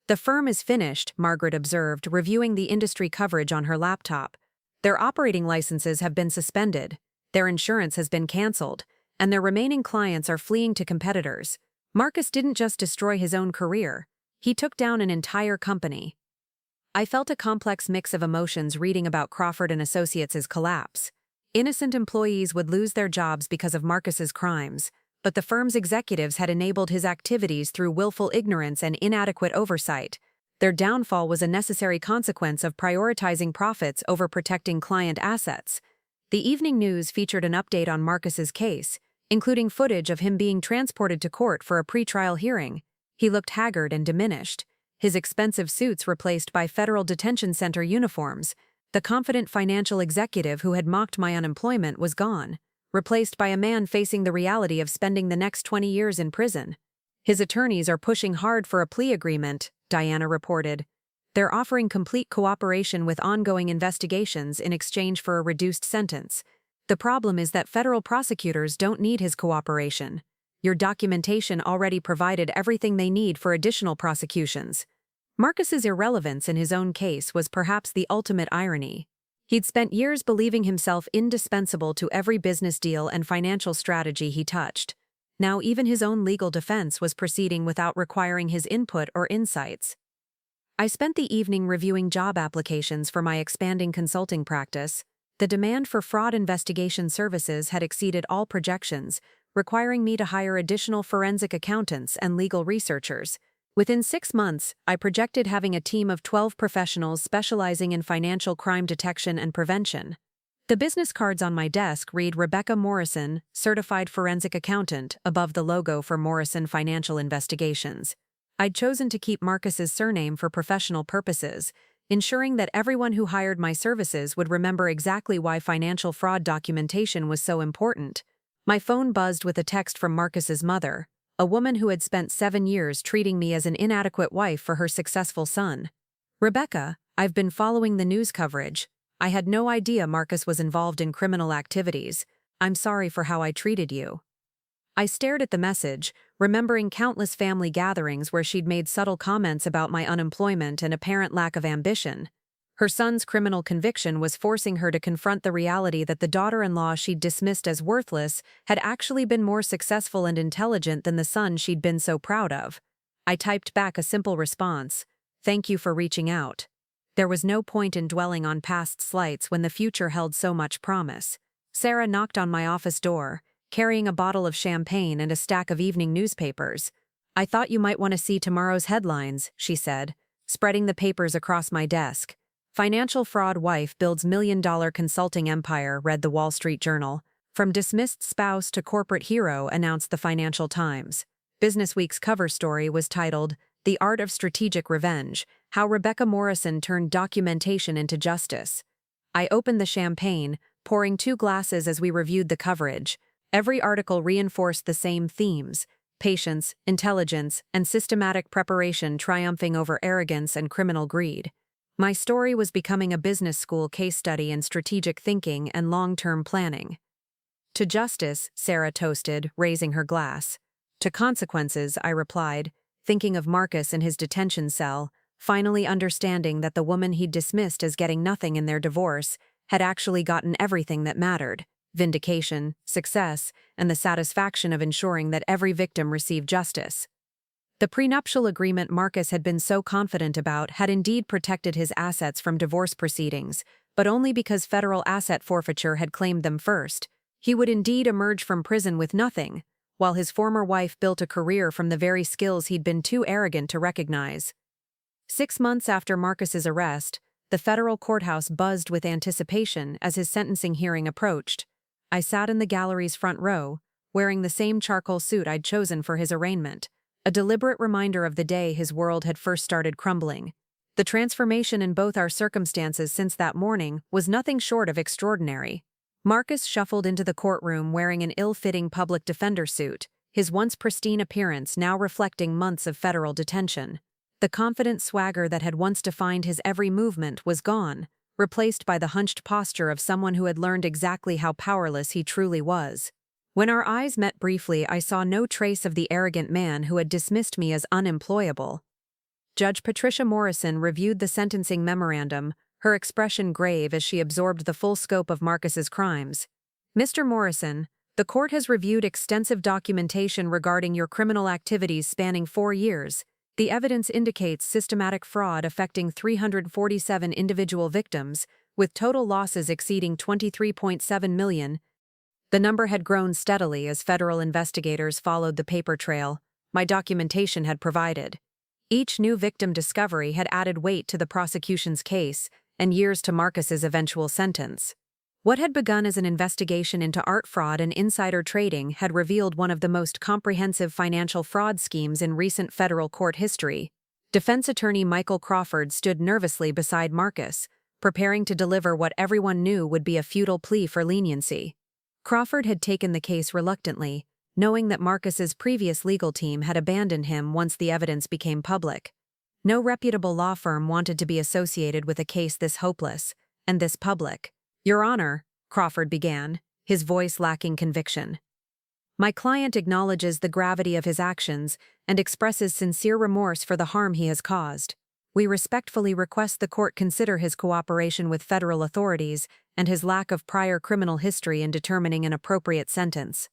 "The firm is finished," Margaret observed, reviewing the industry coverage on her laptop. "Their operating licenses have been suspended, their insurance has been canceled, and their remaining clients are fleeing to competitors." Marcus didn't just destroy his own career, he took down an entire company. I felt a complex mix of emotions reading about Crawford and Associates' collapse. Innocent employees would lose their jobs because of Marcus's crimes, but the firm's executives had enabled his activities through willful ignorance and inadequate oversight. Their downfall was a necessary consequence of prioritizing profits over protecting client assets. The evening news featured an update on Marcus's case, including footage of him being transported to court for a pretrial hearing. He looked haggard and diminished, his expensive suits replaced by federal detention center uniforms. The confident financial executive who had mocked my unemployment was gone, replaced by a man facing the reality of spending the next 20 years in prison. "His attorneys are pushing hard for a plea agreement," Diana reported. "They're offering complete cooperation with ongoing investigations in exchange for a reduced sentence. The problem is that federal prosecutors don't need his cooperation. Your documentation already provided everything they need for additional prosecutions." Marcus's irrelevance in his own case was perhaps the ultimate irony. He'd spent years believing himself indispensable to every business deal and financial strategy he touched. Now even his own legal defense was proceeding without requiring his input or insights. I spent the evening reviewing job applications for my expanding consulting practice. The demand for fraud investigation services had exceeded all projections, requiring me to hire additional forensic accountants and legal researchers. Within 6 months, I projected having a team of 12 professionals specializing in financial crime detection and prevention. The business cards on my desk read Rebecca Morrison, Certified Forensic Accountant, above the logo for Morrison Financial Investigations. I'd chosen to keep Marcus's surname for professional purposes, ensuring that everyone who hired my services would remember exactly why financial fraud documentation was so important. My phone buzzed with a text from Marcus's mother, a woman who had spent 7 years treating me as an inadequate wife for her successful son. "Rebecca, I've been following the news coverage. I had no idea Marcus was involved in criminal activities. I'm sorry for how I treated you." I stared at the message, remembering countless family gatherings where she'd made subtle comments about my unemployment and apparent lack of ambition. Her son's criminal conviction was forcing her to confront the reality that the daughter-in-law she'd dismissed as worthless had actually been more successful and intelligent than the son she'd been so proud of. I typed back a simple response: "Thank you for reaching out." There was no point in dwelling on past slights when the future held so much promise. Sarah knocked on my office door, carrying a bottle of champagne and a stack of evening newspapers. "I thought you might want to see tomorrow's headlines," she said, spreading the papers across my desk. "Financial fraud wife builds $1 million consulting empire," read the Wall Street Journal. "From dismissed spouse to corporate hero," announced the Financial Times. Businessweek's cover story was titled, "The Art of Strategic Revenge: How Rebecca Morrison Turned Documentation into Justice." I opened the champagne, pouring 2 glasses as we reviewed the coverage. Every article reinforced the same themes: patience, intelligence, and systematic preparation triumphing over arrogance and criminal greed. My story was becoming a business school case study in strategic thinking and long-term planning. "To justice," Sarah toasted, raising her glass. "To consequences," I replied, thinking of Marcus in his detention cell, finally understanding that the woman he'd dismissed as getting nothing in their divorce had actually gotten everything that mattered: vindication, success, and the satisfaction of ensuring that every victim received justice. The prenuptial agreement Marcus had been so confident about had indeed protected his assets from divorce proceedings, but only because federal asset forfeiture had claimed them first. He would indeed emerge from prison with nothing, while his former wife built a career from the very skills he'd been too arrogant to recognize. 6 months after Marcus's arrest, the federal courthouse buzzed with anticipation as his sentencing hearing approached. I sat in the gallery's front row, wearing the same charcoal suit I'd chosen for his arraignment, a deliberate reminder of the day his world had first started crumbling. The transformation in both our circumstances since that morning was nothing short of extraordinary. Marcus shuffled into the courtroom wearing an ill-fitting public defender suit, his once pristine appearance now reflecting months of federal detention. The confident swagger that had once defined his every movement was gone, replaced by the hunched posture of someone who had learned exactly how powerless he truly was. When our eyes met briefly, I saw no trace of the arrogant man who had dismissed me as unemployable. Judge Patricia Morrison reviewed the sentencing memorandum, her expression grave as she absorbed the full scope of Marcus's crimes. Mr. Morrison, the court has reviewed extensive documentation regarding your criminal activities spanning 4 years. The evidence indicates systematic fraud affecting 347 individual victims, with total losses exceeding $23.7 million. The number had grown steadily as federal investigators followed the paper trail my documentation had provided. Each new victim discovery had added weight to the prosecution's case and years to Marcus's eventual sentence. What had begun as an investigation into art fraud and insider trading had revealed one of the most comprehensive financial fraud schemes in recent federal court history. Defense attorney Michael Crawford stood nervously beside Marcus, preparing to deliver what everyone knew would be a futile plea for leniency. Crawford had taken the case reluctantly, knowing that Marcus's previous legal team had abandoned him once the evidence became public. No reputable law firm wanted to be associated with a case this hopeless, and this public. Your Honor, Crawford began, his voice lacking conviction. My client acknowledges the gravity of his actions and expresses sincere remorse for the harm he has caused. We respectfully request the court consider his cooperation with federal authorities and his lack of prior criminal history in determining an appropriate sentence.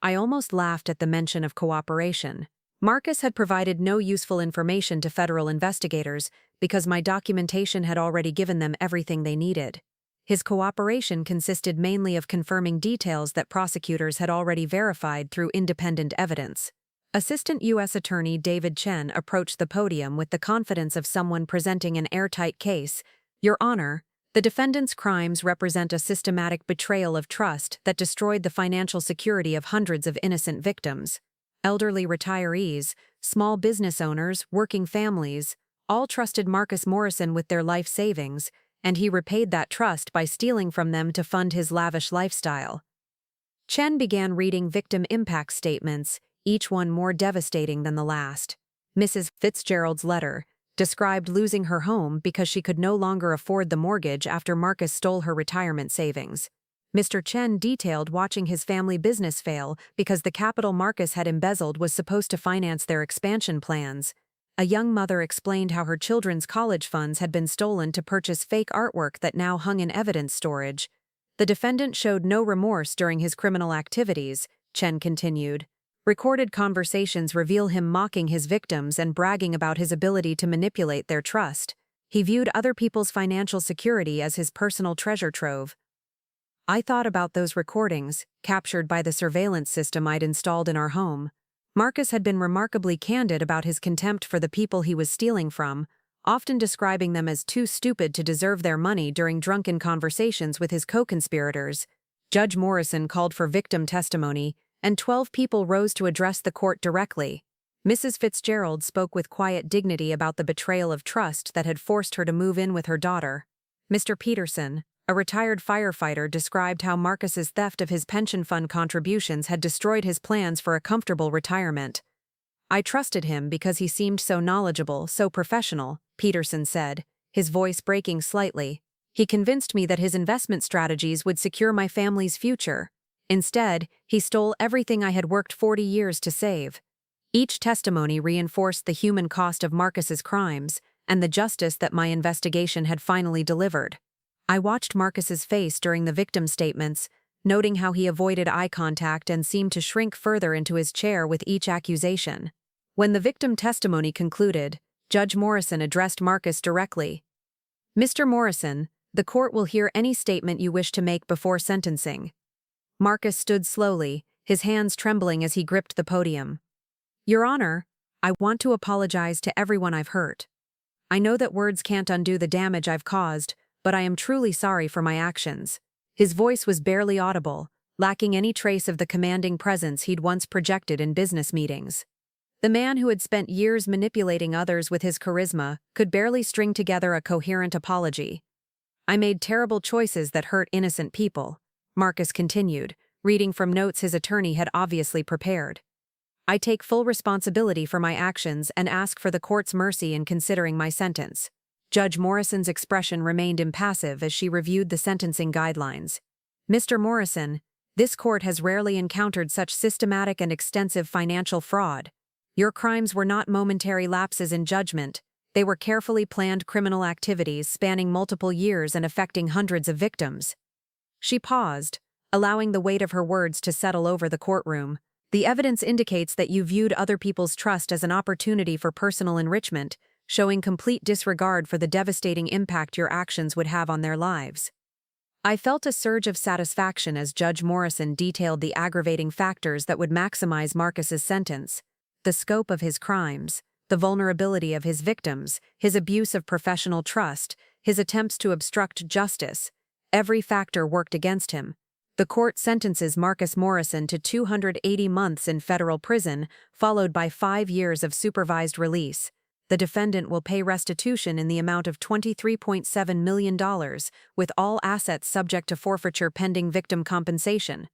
I almost laughed at the mention of cooperation. Marcus had provided no useful information to federal investigators because my documentation had already given them everything they needed. His cooperation consisted mainly of confirming details that prosecutors had already verified through independent evidence. Assistant U.S. Attorney David Chen approached the podium with the confidence of someone presenting an airtight case. Your Honor, the defendant's crimes represent a systematic betrayal of trust that destroyed the financial security of hundreds of innocent victims. Elderly retirees, small business owners, working families, all trusted Marcus Morrison with their life savings, and he repaid that trust by stealing from them to fund his lavish lifestyle. Chen began reading victim impact statements, each one more devastating than the last. Mrs. Fitzgerald's letter described losing her home because she could no longer afford the mortgage after Marcus stole her retirement savings. Mr. Chen detailed watching his family business fail because the capital Marcus had embezzled was supposed to finance their expansion plans. A young mother explained how her children's college funds had been stolen to purchase fake artwork that now hung in evidence storage. The defendant showed no remorse during his criminal activities, Chen continued. Recorded conversations reveal him mocking his victims and bragging about his ability to manipulate their trust. He viewed other people's financial security as his personal treasure trove. I thought about those recordings, captured by the surveillance system I'd installed in our home. Marcus had been remarkably candid about his contempt for the people he was stealing from, often describing them as too stupid to deserve their money during drunken conversations with his co-conspirators. Judge Morrison called for victim testimony, and 12 people rose to address the court directly. Mrs. Fitzgerald spoke with quiet dignity about the betrayal of trust that had forced her to move in with her daughter. Mr. Peterson, a retired firefighter, described how Marcus's theft of his pension fund contributions had destroyed his plans for a comfortable retirement. I trusted him because he seemed so knowledgeable, so professional, Peterson said, his voice breaking slightly. He convinced me that his investment strategies would secure my family's future. Instead, he stole everything I had worked 40 years to save. Each testimony reinforced the human cost of Marcus's crimes and the justice that my investigation had finally delivered. I watched Marcus's face during the victim statements, noting how he avoided eye contact and seemed to shrink further into his chair with each accusation. When the victim testimony concluded, Judge Morrison addressed Marcus directly. Mr. Morrison, the court will hear any statement you wish to make before sentencing. Marcus stood slowly, his hands trembling as he gripped the podium. Your Honor, I want to apologize to everyone I've hurt. I know that words can't undo the damage I've caused, but I am truly sorry for my actions. His voice was barely audible, lacking any trace of the commanding presence he'd once projected in business meetings. The man who had spent years manipulating others with his charisma could barely string together a coherent apology. I made terrible choices that hurt innocent people, Marcus continued, reading from notes his attorney had obviously prepared. I take full responsibility for my actions and ask for the court's mercy in considering my sentence." Judge Morrison's expression remained impassive as she reviewed the sentencing guidelines. "Mr. Morrison, this court has rarely encountered such systematic and extensive financial fraud. Your crimes were not momentary lapses in judgment. They were carefully planned criminal activities spanning multiple years and affecting hundreds of victims." She paused, allowing the weight of her words to settle over the courtroom. "The evidence indicates that you viewed other people's trust as an opportunity for personal enrichment, showing complete disregard for the devastating impact your actions would have on their lives." I felt a surge of satisfaction as Judge Morrison detailed the aggravating factors that would maximize Marcus's sentence: the scope of his crimes, the vulnerability of his victims, his abuse of professional trust, his attempts to obstruct justice. Every factor worked against him. The court sentences Marcus Morrison to 280 months in federal prison, followed by 5 years of supervised release. The defendant will pay restitution in the amount of $23.7 million, with all assets subject to forfeiture pending victim compensation.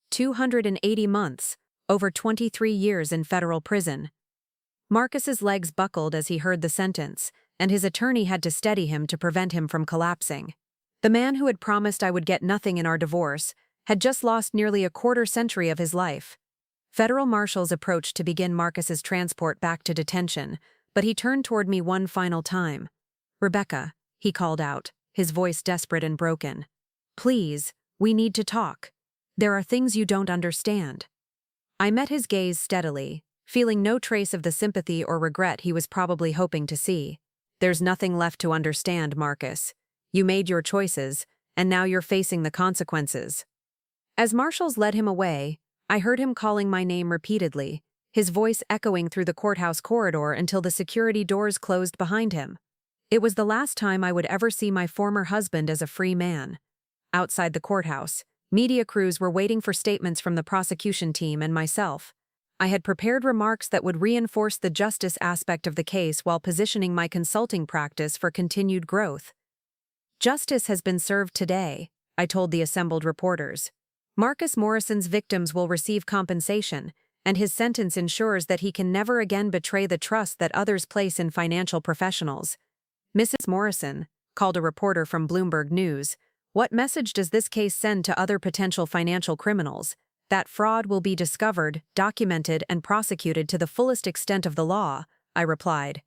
280 months, over 23 years in federal prison. Marcus's legs buckled as he heard the sentence, and his attorney had to steady him to prevent him from collapsing. The man who had promised I would get nothing in our divorce had just lost nearly a quarter-century of his life. Federal marshals approached to begin Marcus's transport back to detention, but he turned toward me one final time. "Rebecca," he called out, his voice desperate and broken. "Please, we need to talk. There are things you don't understand." I met his gaze steadily, feeling no trace of the sympathy or regret he was probably hoping to see. "There's nothing left to understand, Marcus. You made your choices, and now you're facing the consequences." As marshals led him away, I heard him calling my name repeatedly, his voice echoing through the courthouse corridor until the security doors closed behind him. It was the last time I would ever see my former husband as a free man. Outside the courthouse, media crews were waiting for statements from the prosecution team and myself. I had prepared remarks that would reinforce the justice aspect of the case while positioning my consulting practice for continued growth. "Justice has been served today," I told the assembled reporters. "Marcus Morrison's victims will receive compensation, and his sentence ensures that he can never again betray the trust that others place in financial professionals." "Mrs. Morrison," called a reporter from Bloomberg News, "what message does this case send to other potential financial criminals? That fraud will be discovered, documented, and prosecuted to the fullest extent of the law," I replied.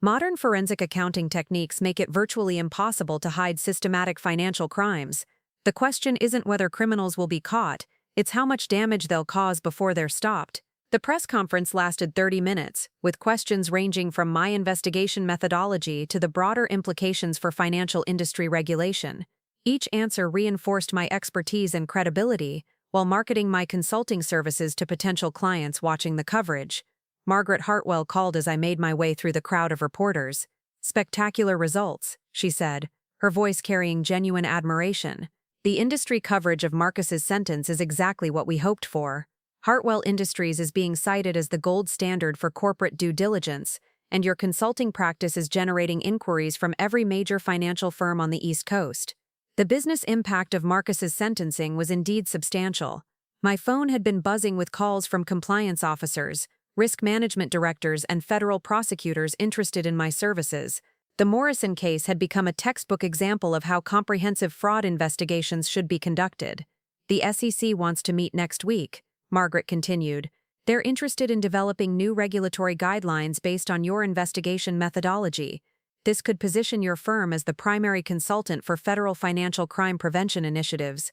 "Modern forensic accounting techniques make it virtually impossible to hide systematic financial crimes. The question isn't whether criminals will be caught, it's how much damage they'll cause before they're stopped." The press conference lasted 30 minutes, with questions ranging from my investigation methodology to the broader implications for financial industry regulation. Each answer reinforced my expertise and credibility, while marketing my consulting services to potential clients watching the coverage. Margaret Hartwell called as I made my way through the crowd of reporters. "Spectacular results," she said, her voice carrying genuine admiration. "The industry coverage of Marcus's sentence is exactly what we hoped for. Hartwell Industries is being cited as the gold standard for corporate due diligence, and your consulting practice is generating inquiries from every major financial firm on the East Coast." The business impact of Marcus's sentencing was indeed substantial. My phone had been buzzing with calls from compliance officers, risk management directors, and federal prosecutors interested in my services. The Morrison case had become a textbook example of how comprehensive fraud investigations should be conducted. "The SEC wants to meet next week," Margaret continued. "They're interested in developing new regulatory guidelines based on your investigation methodology. This could position your firm as the primary consultant for federal financial crime prevention initiatives."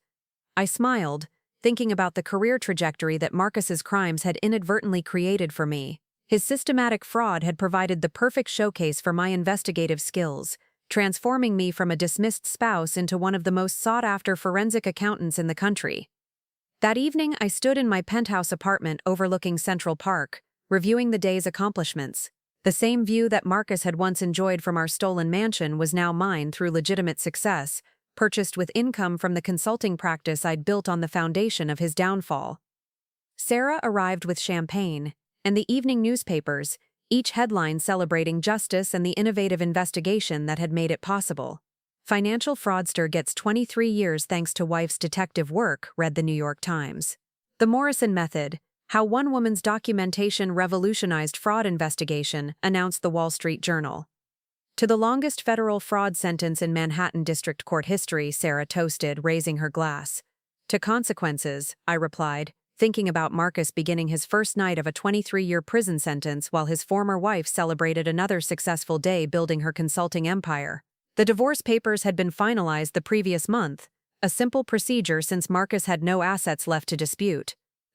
I smiled, thinking about the career trajectory that Marcus's crimes had inadvertently created for me. His systematic fraud had provided the perfect showcase for my investigative skills, transforming me from a dismissed spouse into one of the most sought-after forensic accountants in the country. That evening, I stood in my penthouse apartment overlooking Central Park, reviewing the day's accomplishments. The same view that Marcus had once enjoyed from our stolen mansion was now mine through legitimate success, purchased with income from the consulting practice I'd built on the foundation of his downfall. Sarah arrived with champagne, and the evening newspapers, each headline celebrating justice and the innovative investigation that had made it possible. "Financial fraudster gets 23 years thanks to wife's detective work," read the New York Times. "The Morrison method, How One Woman's Documentation Revolutionized Fraud Investigation, announced the Wall Street Journal. To the longest federal fraud sentence in Manhattan District Court history, Sarah toasted, raising her glass. To consequences, I replied, thinking about Marcus beginning his first night of a 23-year prison sentence while his former wife celebrated another successful day building her consulting empire. The divorce papers had been finalized the previous month, a simple procedure since Marcus had no assets left to dispute.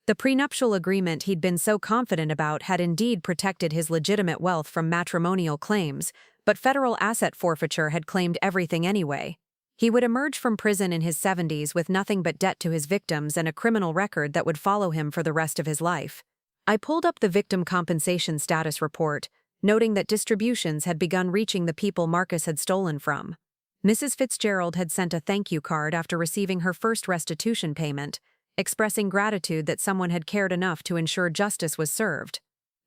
The prenuptial agreement he'd been so confident about had indeed protected his legitimate wealth from matrimonial claims, but federal asset forfeiture had claimed everything anyway. He would emerge from prison in his 70s with nothing but debt to his victims and a criminal record that would follow him for the rest of his life. I pulled up the victim compensation status report, noting that distributions had begun reaching the people Marcus had stolen from. Mrs. Fitzgerald had sent a thank you card after receiving her first restitution payment, expressing gratitude that someone had cared enough to ensure justice was served.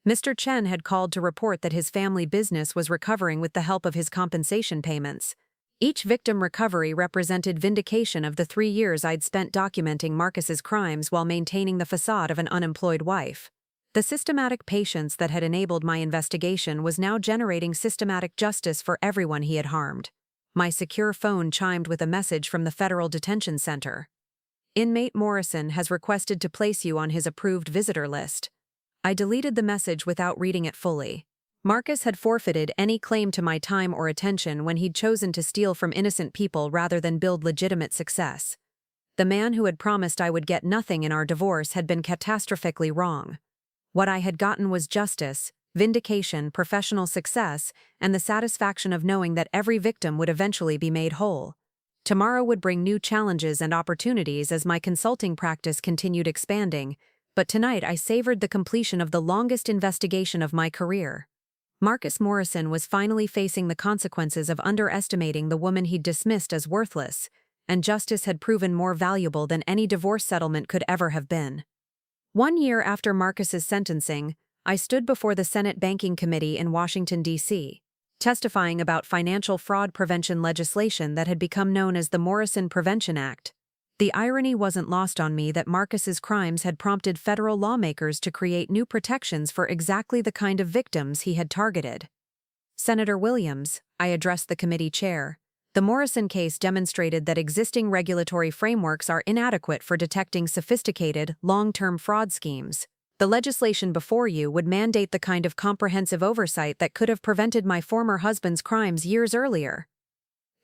Mr. Chen had called to report that his family business was recovering with the help of his compensation payments. Each victim recovery represented vindication of the 3 years I'd spent documenting Marcus's crimes while maintaining the facade of an unemployed wife. The systematic patience that had enabled my investigation was now generating systematic justice for everyone he had harmed. My secure phone chimed with a message from the Federal Detention Center. Inmate Morrison has requested to place you on his approved visitor list. I deleted the message without reading it fully. Marcus had forfeited any claim to my time or attention when he'd chosen to steal from innocent people rather than build legitimate success. The man who had promised I would get nothing in our divorce had been catastrophically wrong. What I had gotten was justice, vindication, professional success, and the satisfaction of knowing that every victim would eventually be made whole. Tomorrow would bring new challenges and opportunities as my consulting practice continued expanding, but tonight I savored the completion of the longest investigation of my career. Marcus Morrison was finally facing the consequences of underestimating the woman he'd dismissed as worthless, and justice had proven more valuable than any divorce settlement could ever have been. 1 year after Marcus's sentencing, I stood before the Senate Banking Committee in Washington, D.C., testifying about financial fraud prevention legislation that had become known as the Morrison Prevention Act. The irony wasn't lost on me that Marcus's crimes had prompted federal lawmakers to create new protections for exactly the kind of victims he had targeted. Senator Williams, I addressed the committee chair, the Morrison case demonstrated that existing regulatory frameworks are inadequate for detecting sophisticated, long-term fraud schemes. The legislation before you would mandate the kind of comprehensive oversight that could have prevented my former husband's crimes years earlier.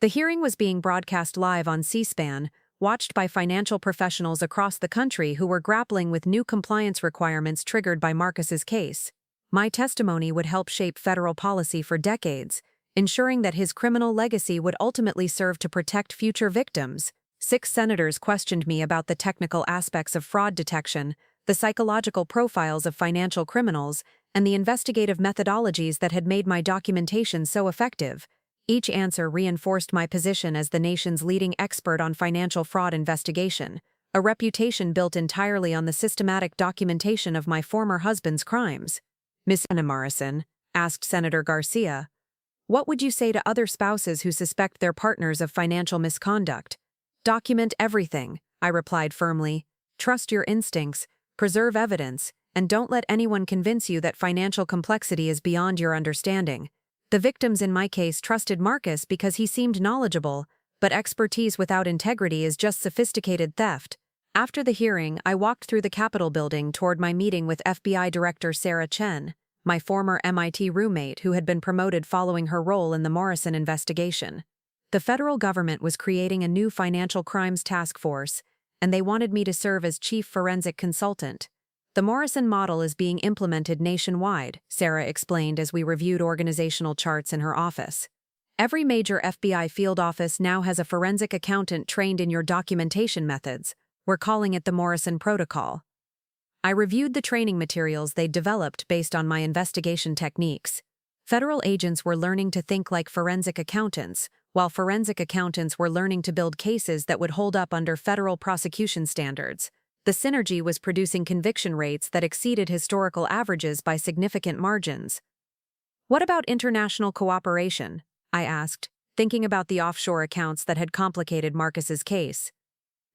The hearing was being broadcast live on C-SPAN, watched by financial professionals across the country who were grappling with new compliance requirements triggered by Marcus's case. My testimony would help shape federal policy for decades, ensuring that his criminal legacy would ultimately serve to protect future victims. 6 senators questioned me about the technical aspects of fraud detection, the psychological profiles of financial criminals, and the investigative methodologies that had made my documentation so effective. Each answer reinforced my position as the nation's leading expert on financial fraud investigation, a reputation built entirely on the systematic documentation of my former husband's crimes. Ms. Anna Morrison, asked Senator Garcia, what would you say to other spouses who suspect their partners of financial misconduct? Document everything, I replied firmly. Trust your instincts, preserve evidence, and don't let anyone convince you that financial complexity is beyond your understanding. The victims in my case trusted Marcus because he seemed knowledgeable, but expertise without integrity is just sophisticated theft. After the hearing, I walked through the Capitol building toward my meeting with FBI Director Sarah Chen, my former MIT roommate who had been promoted following her role in the Morrison investigation. The federal government was creating a new financial crimes task force, and they wanted me to serve as chief forensic consultant. The Morrison model is being implemented nationwide, Sarah explained as we reviewed organizational charts in her office. Every major FBI field office now has a forensic accountant trained in your documentation methods. We're calling it the Morrison Protocol. I reviewed the training materials they'd developed based on my investigation techniques. Federal agents were learning to think like forensic accountants, while forensic accountants were learning to build cases that would hold up under federal prosecution standards. The synergy was producing conviction rates that exceeded historical averages by significant margins. What about international cooperation? I asked, thinking about the offshore accounts that had complicated Marcus's case.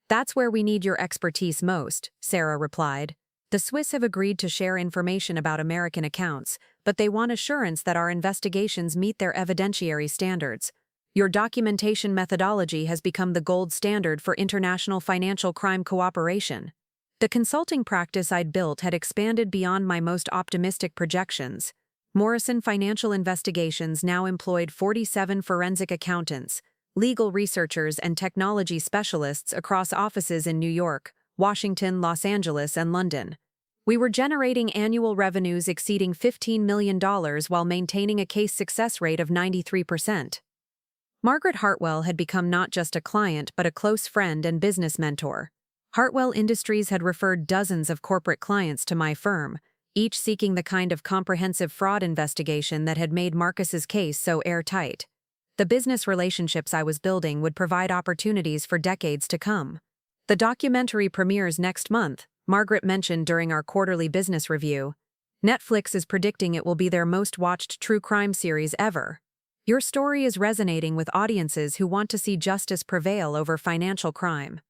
That's where we need your expertise most, Sarah replied. The Swiss have agreed to share information about American accounts, but they want assurance that our investigations meet their evidentiary standards. Your documentation methodology has become the gold standard for international financial crime cooperation. The consulting practice I'd built had expanded beyond my most optimistic projections. Morrison Financial Investigations now employed 47 forensic accountants, legal researchers, and technology specialists across offices in New York, Washington, Los Angeles, and London. We were generating annual revenues exceeding $15 million while maintaining a case success rate of 93%. Margaret Hartwell had become not just a client but a close friend and business mentor. Hartwell Industries had referred dozens of corporate clients to my firm, each seeking the kind of comprehensive fraud investigation that had made Marcus's case so airtight. The business relationships I was building would provide opportunities for decades to come. The documentary premieres next month, Margaret mentioned during our quarterly business review. Netflix is predicting it will be their most watched true crime series ever. Your story is resonating with audiences who want to see justice prevail over financial crime.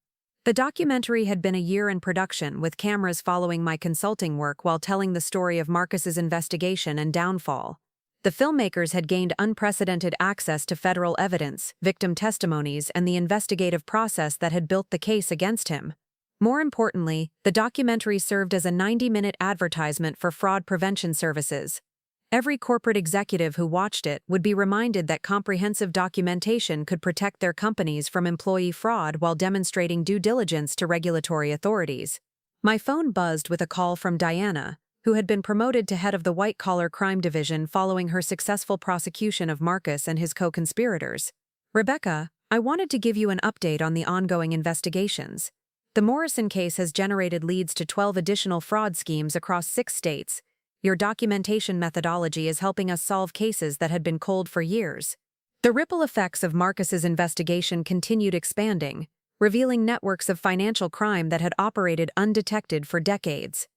The documentary had been a year in production, with cameras following my consulting work while telling the story of Marcus's investigation and downfall. The filmmakers had gained unprecedented access to federal evidence, victim testimonies, and the investigative process that had built the case against him. More importantly, the documentary served as a 90-minute advertisement for fraud prevention services. Every corporate executive who watched it would be reminded that comprehensive documentation could protect their companies from employee fraud while demonstrating due diligence to regulatory authorities. My phone buzzed with a call from Diana, who had been promoted to head of the white-collar crime division following her successful prosecution of Marcus and his co-conspirators. "Rebecca, I wanted to give you an update on the ongoing investigations. The Morrison case has generated leads to 12 additional fraud schemes across 6 states. Your documentation methodology is helping us solve cases that had been cold for years." The ripple effects of Marcus's investigation continued expanding, revealing networks of financial crime that had operated undetected for decades.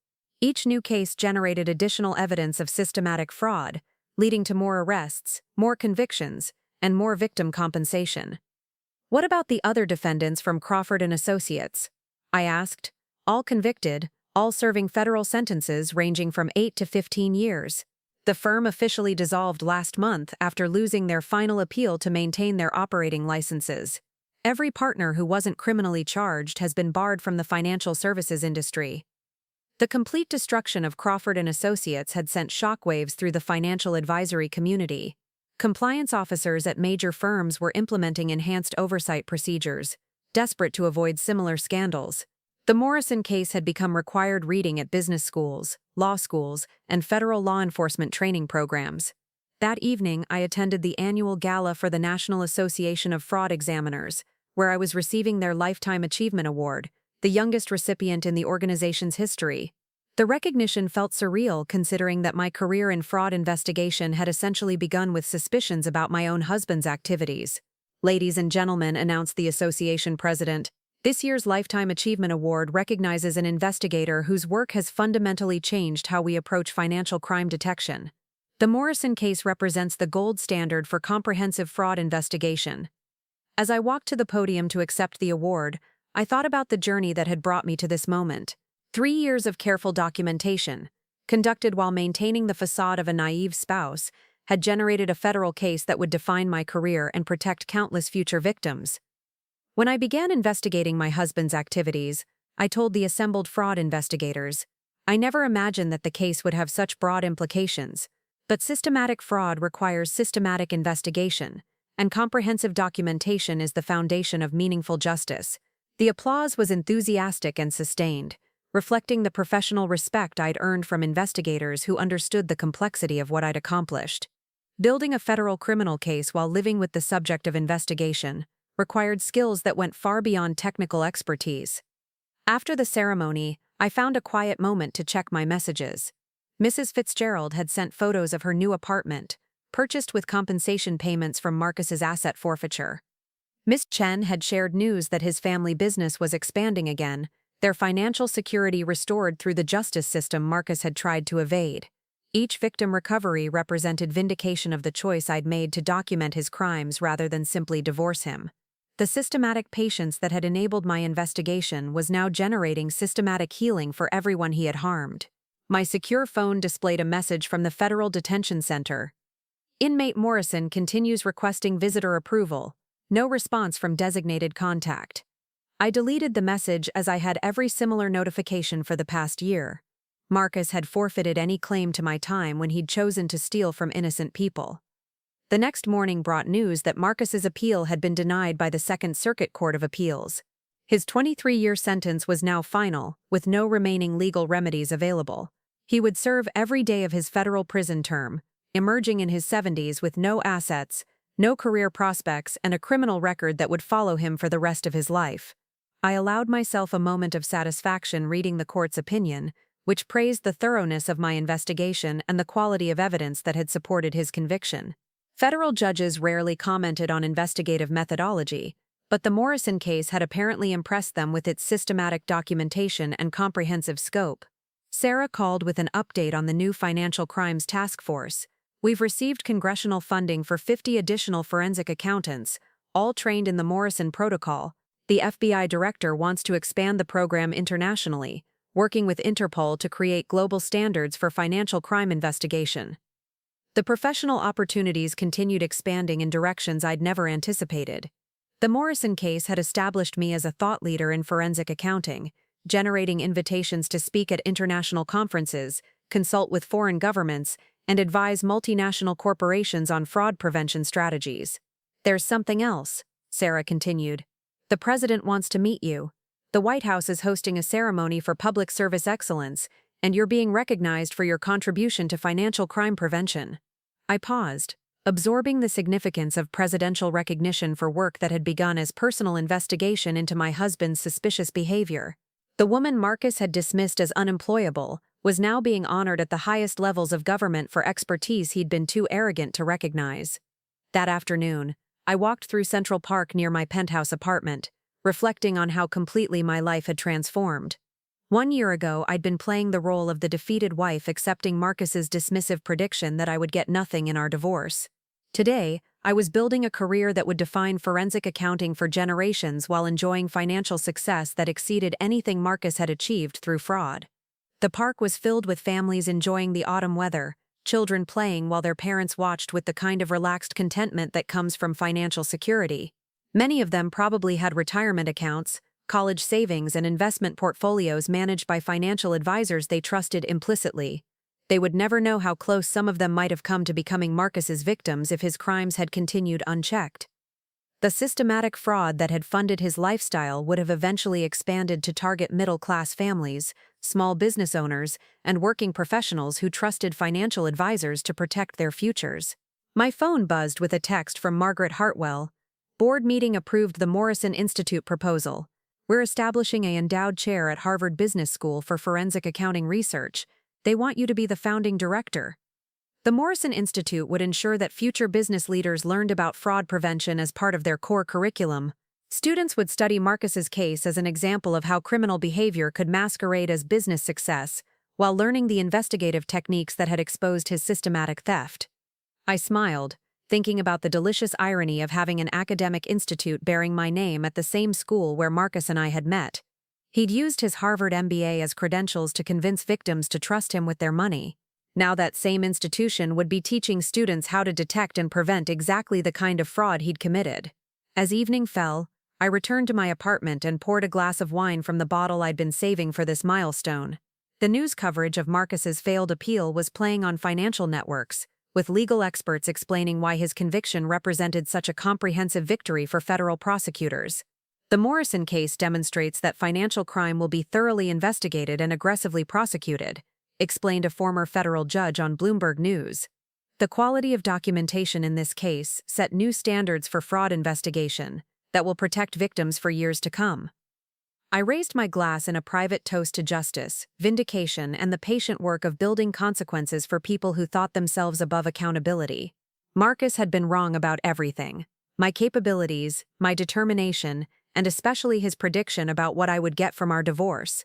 Each new case generated additional evidence of systematic fraud, leading to more arrests, more convictions, and more victim compensation. "What about the other defendants from Crawford and Associates?" I asked. "All convicted, all serving federal sentences ranging from 8 to 15 years. The firm officially dissolved last month after losing their final appeal to maintain their operating licenses. Every partner who wasn't criminally charged has been barred from the financial services industry." The complete destruction of Crawford and Associates had sent shockwaves through the financial advisory community. Compliance officers at major firms were implementing enhanced oversight procedures, desperate to avoid similar scandals. The Morrison case had become required reading at business schools, law schools, and federal law enforcement training programs. That evening, I attended the annual gala for the National Association of Fraud Examiners, where I was receiving their Lifetime Achievement Award, the youngest recipient in the organization's history. The recognition felt surreal considering that my career in fraud investigation had essentially begun with suspicions about my own husband's activities. "Ladies and gentlemen," announced the association president, "this year's Lifetime Achievement Award recognizes an investigator whose work has fundamentally changed how we approach financial crime detection. The Morrison case represents the gold standard for comprehensive fraud investigation." As I walked to the podium to accept the award, I thought about the journey that had brought me to this moment. 3 years of careful documentation, conducted while maintaining the facade of a naive spouse, had generated a federal case that would define my career and protect countless future victims. When I began investigating my husband's activities, I told the assembled fraud investigators, "I never imagined that the case would have such broad implications, but systematic fraud requires systematic investigation, and comprehensive documentation is the foundation of meaningful justice." The applause was enthusiastic and sustained, reflecting the professional respect I'd earned from investigators who understood the complexity of what I'd accomplished. Building a federal criminal case while living with the subject of investigation required skills that went far beyond technical expertise. After the ceremony, I found a quiet moment to check my messages. Mrs. Fitzgerald had sent photos of her new apartment, purchased with compensation payments from Marcus's asset forfeiture. Miss Chen had shared news that his family business was expanding again, their financial security restored through the justice system Marcus had tried to evade. Each victim recovery represented vindication of the choice I'd made to document his crimes rather than simply divorce him. The systematic patience that had enabled my investigation was now generating systematic healing for everyone he had harmed. My secure phone displayed a message from the Federal Detention Center. Inmate Morrison continues requesting visitor approval. No response from designated contact. I deleted the message as I had every similar notification for the past year. Marcus had forfeited any claim to my time when he'd chosen to steal from innocent people. The next morning brought news that Marcus's appeal had been denied by the Second Circuit Court of Appeals. His 23-year sentence was now final, with no remaining legal remedies available. He would serve every day of his federal prison term, emerging in his 70s with no assets, no career prospects, and a criminal record that would follow him for the rest of his life. I allowed myself a moment of satisfaction reading the court's opinion, which praised the thoroughness of my investigation and the quality of evidence that had supported his conviction. Federal judges rarely commented on investigative methodology, but the Morrison case had apparently impressed them with its systematic documentation and comprehensive scope. Sarah called with an update on the new Financial Crimes Task Force. We've received congressional funding for 50 additional forensic accountants, all trained in the Morrison Protocol. The FBI director wants to expand the program internationally, working with Interpol to create global standards for financial crime investigation. The professional opportunities continued expanding in directions I'd never anticipated. The Morrison case had established me as a thought leader in forensic accounting, generating invitations to speak at international conferences, consult with foreign governments, and advise multinational corporations on fraud prevention strategies. There's something else, Sarah continued. The president wants to meet you. The White House is hosting a ceremony for public service excellence, and you're being recognized for your contribution to financial crime prevention. I paused, absorbing the significance of presidential recognition for work that had begun as personal investigation into my husband's suspicious behavior. The woman Marcus had dismissed as unemployable was now being honored at the highest levels of government for expertise he'd been too arrogant to recognize. That afternoon, I walked through Central Park near my penthouse apartment, reflecting on how completely my life had transformed. 1 year ago, I'd been playing the role of the defeated wife accepting Marcus's dismissive prediction that I would get nothing in our divorce. Today, I was building a career that would define forensic accounting for generations while enjoying financial success that exceeded anything Marcus had achieved through fraud. The park was filled with families enjoying the autumn weather, children playing while their parents watched with the kind of relaxed contentment that comes from financial security. Many of them probably had retirement accounts, college savings, and investment portfolios managed by financial advisors they trusted implicitly. They would never know how close some of them might have come to becoming Marcus's victims if his crimes had continued unchecked. The systematic fraud that had funded his lifestyle would have eventually expanded to target middle-class families, small business owners, and working professionals who trusted financial advisors to protect their futures. My phone buzzed with a text from Margaret Hartwell. Board meeting approved the Morrison Institute proposal. We're establishing an endowed chair at Harvard Business School for forensic accounting research. They want you to be the founding director. The Morrison Institute would ensure that future business leaders learned about fraud prevention as part of their core curriculum. Students would study Marcus's case as an example of how criminal behavior could masquerade as business success, while learning the investigative techniques that had exposed his systematic theft. I smiled, thinking about the delicious irony of having an academic institute bearing my name at the same school where Marcus and I had met. He'd used his Harvard MBA as credentials to convince victims to trust him with their money. Now that same institution would be teaching students how to detect and prevent exactly the kind of fraud he'd committed. As evening fell, I returned to my apartment and poured a glass of wine from the bottle I'd been saving for this milestone. The news coverage of Marcus's failed appeal was playing on financial networks, with legal experts explaining why his conviction represented such a comprehensive victory for federal prosecutors. The Morrison case demonstrates that financial crime will be thoroughly investigated and aggressively prosecuted, explained a former federal judge on Bloomberg News. The quality of documentation in this case set new standards for fraud investigation that will protect victims for years to come. I raised my glass in a private toast to justice, vindication, and the patient work of building consequences for people who thought themselves above accountability. Marcus had been wrong about everything: my capabilities, my determination, and especially his prediction about what I would get from our divorce.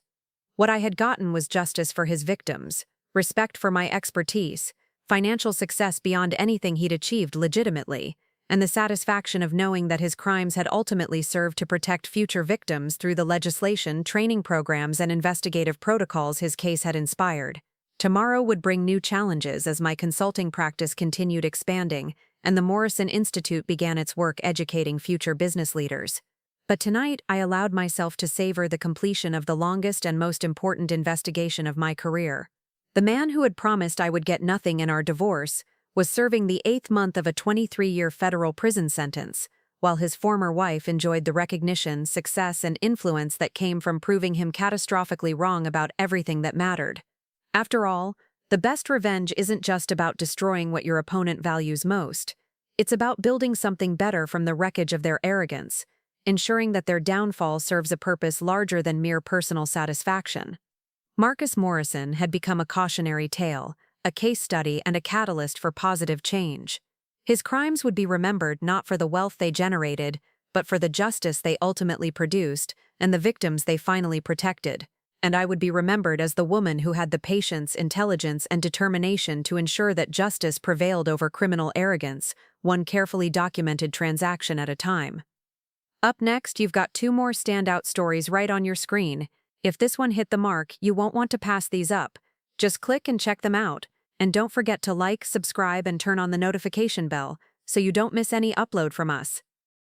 What I had gotten was justice for his victims, respect for my expertise, financial success beyond anything he'd achieved legitimately, and the satisfaction of knowing that his crimes had ultimately served to protect future victims through the legislation, training programs, and investigative protocols his case had inspired. Tomorrow would bring new challenges as my consulting practice continued expanding, and the Morrison Institute began its work educating future business leaders. But tonight, I allowed myself to savor the completion of the longest and most important investigation of my career. The man who had promised I would get nothing in our divorce was serving the 8th month of a 23-year federal prison sentence, while his former wife enjoyed the recognition, success, and influence that came from proving him catastrophically wrong about everything that mattered. After all, the best revenge isn't just about destroying what your opponent values most. It's about building something better from the wreckage of their arrogance, ensuring that their downfall serves a purpose larger than mere personal satisfaction. Marcus Morrison had become a cautionary tale, a case study, and a catalyst for positive change. His crimes would be remembered not for the wealth they generated, but for the justice they ultimately produced and the victims they finally protected. And I would be remembered as the woman who had the patience, intelligence, and determination to ensure that justice prevailed over criminal arrogance, one carefully documented transaction at a time. Up next, you've got 2 more standout stories right on your screen. If this one hit the mark, you won't want to pass these up. Just click and check them out. And don't forget to like, subscribe, and turn on the notification bell so you don't miss any upload from us.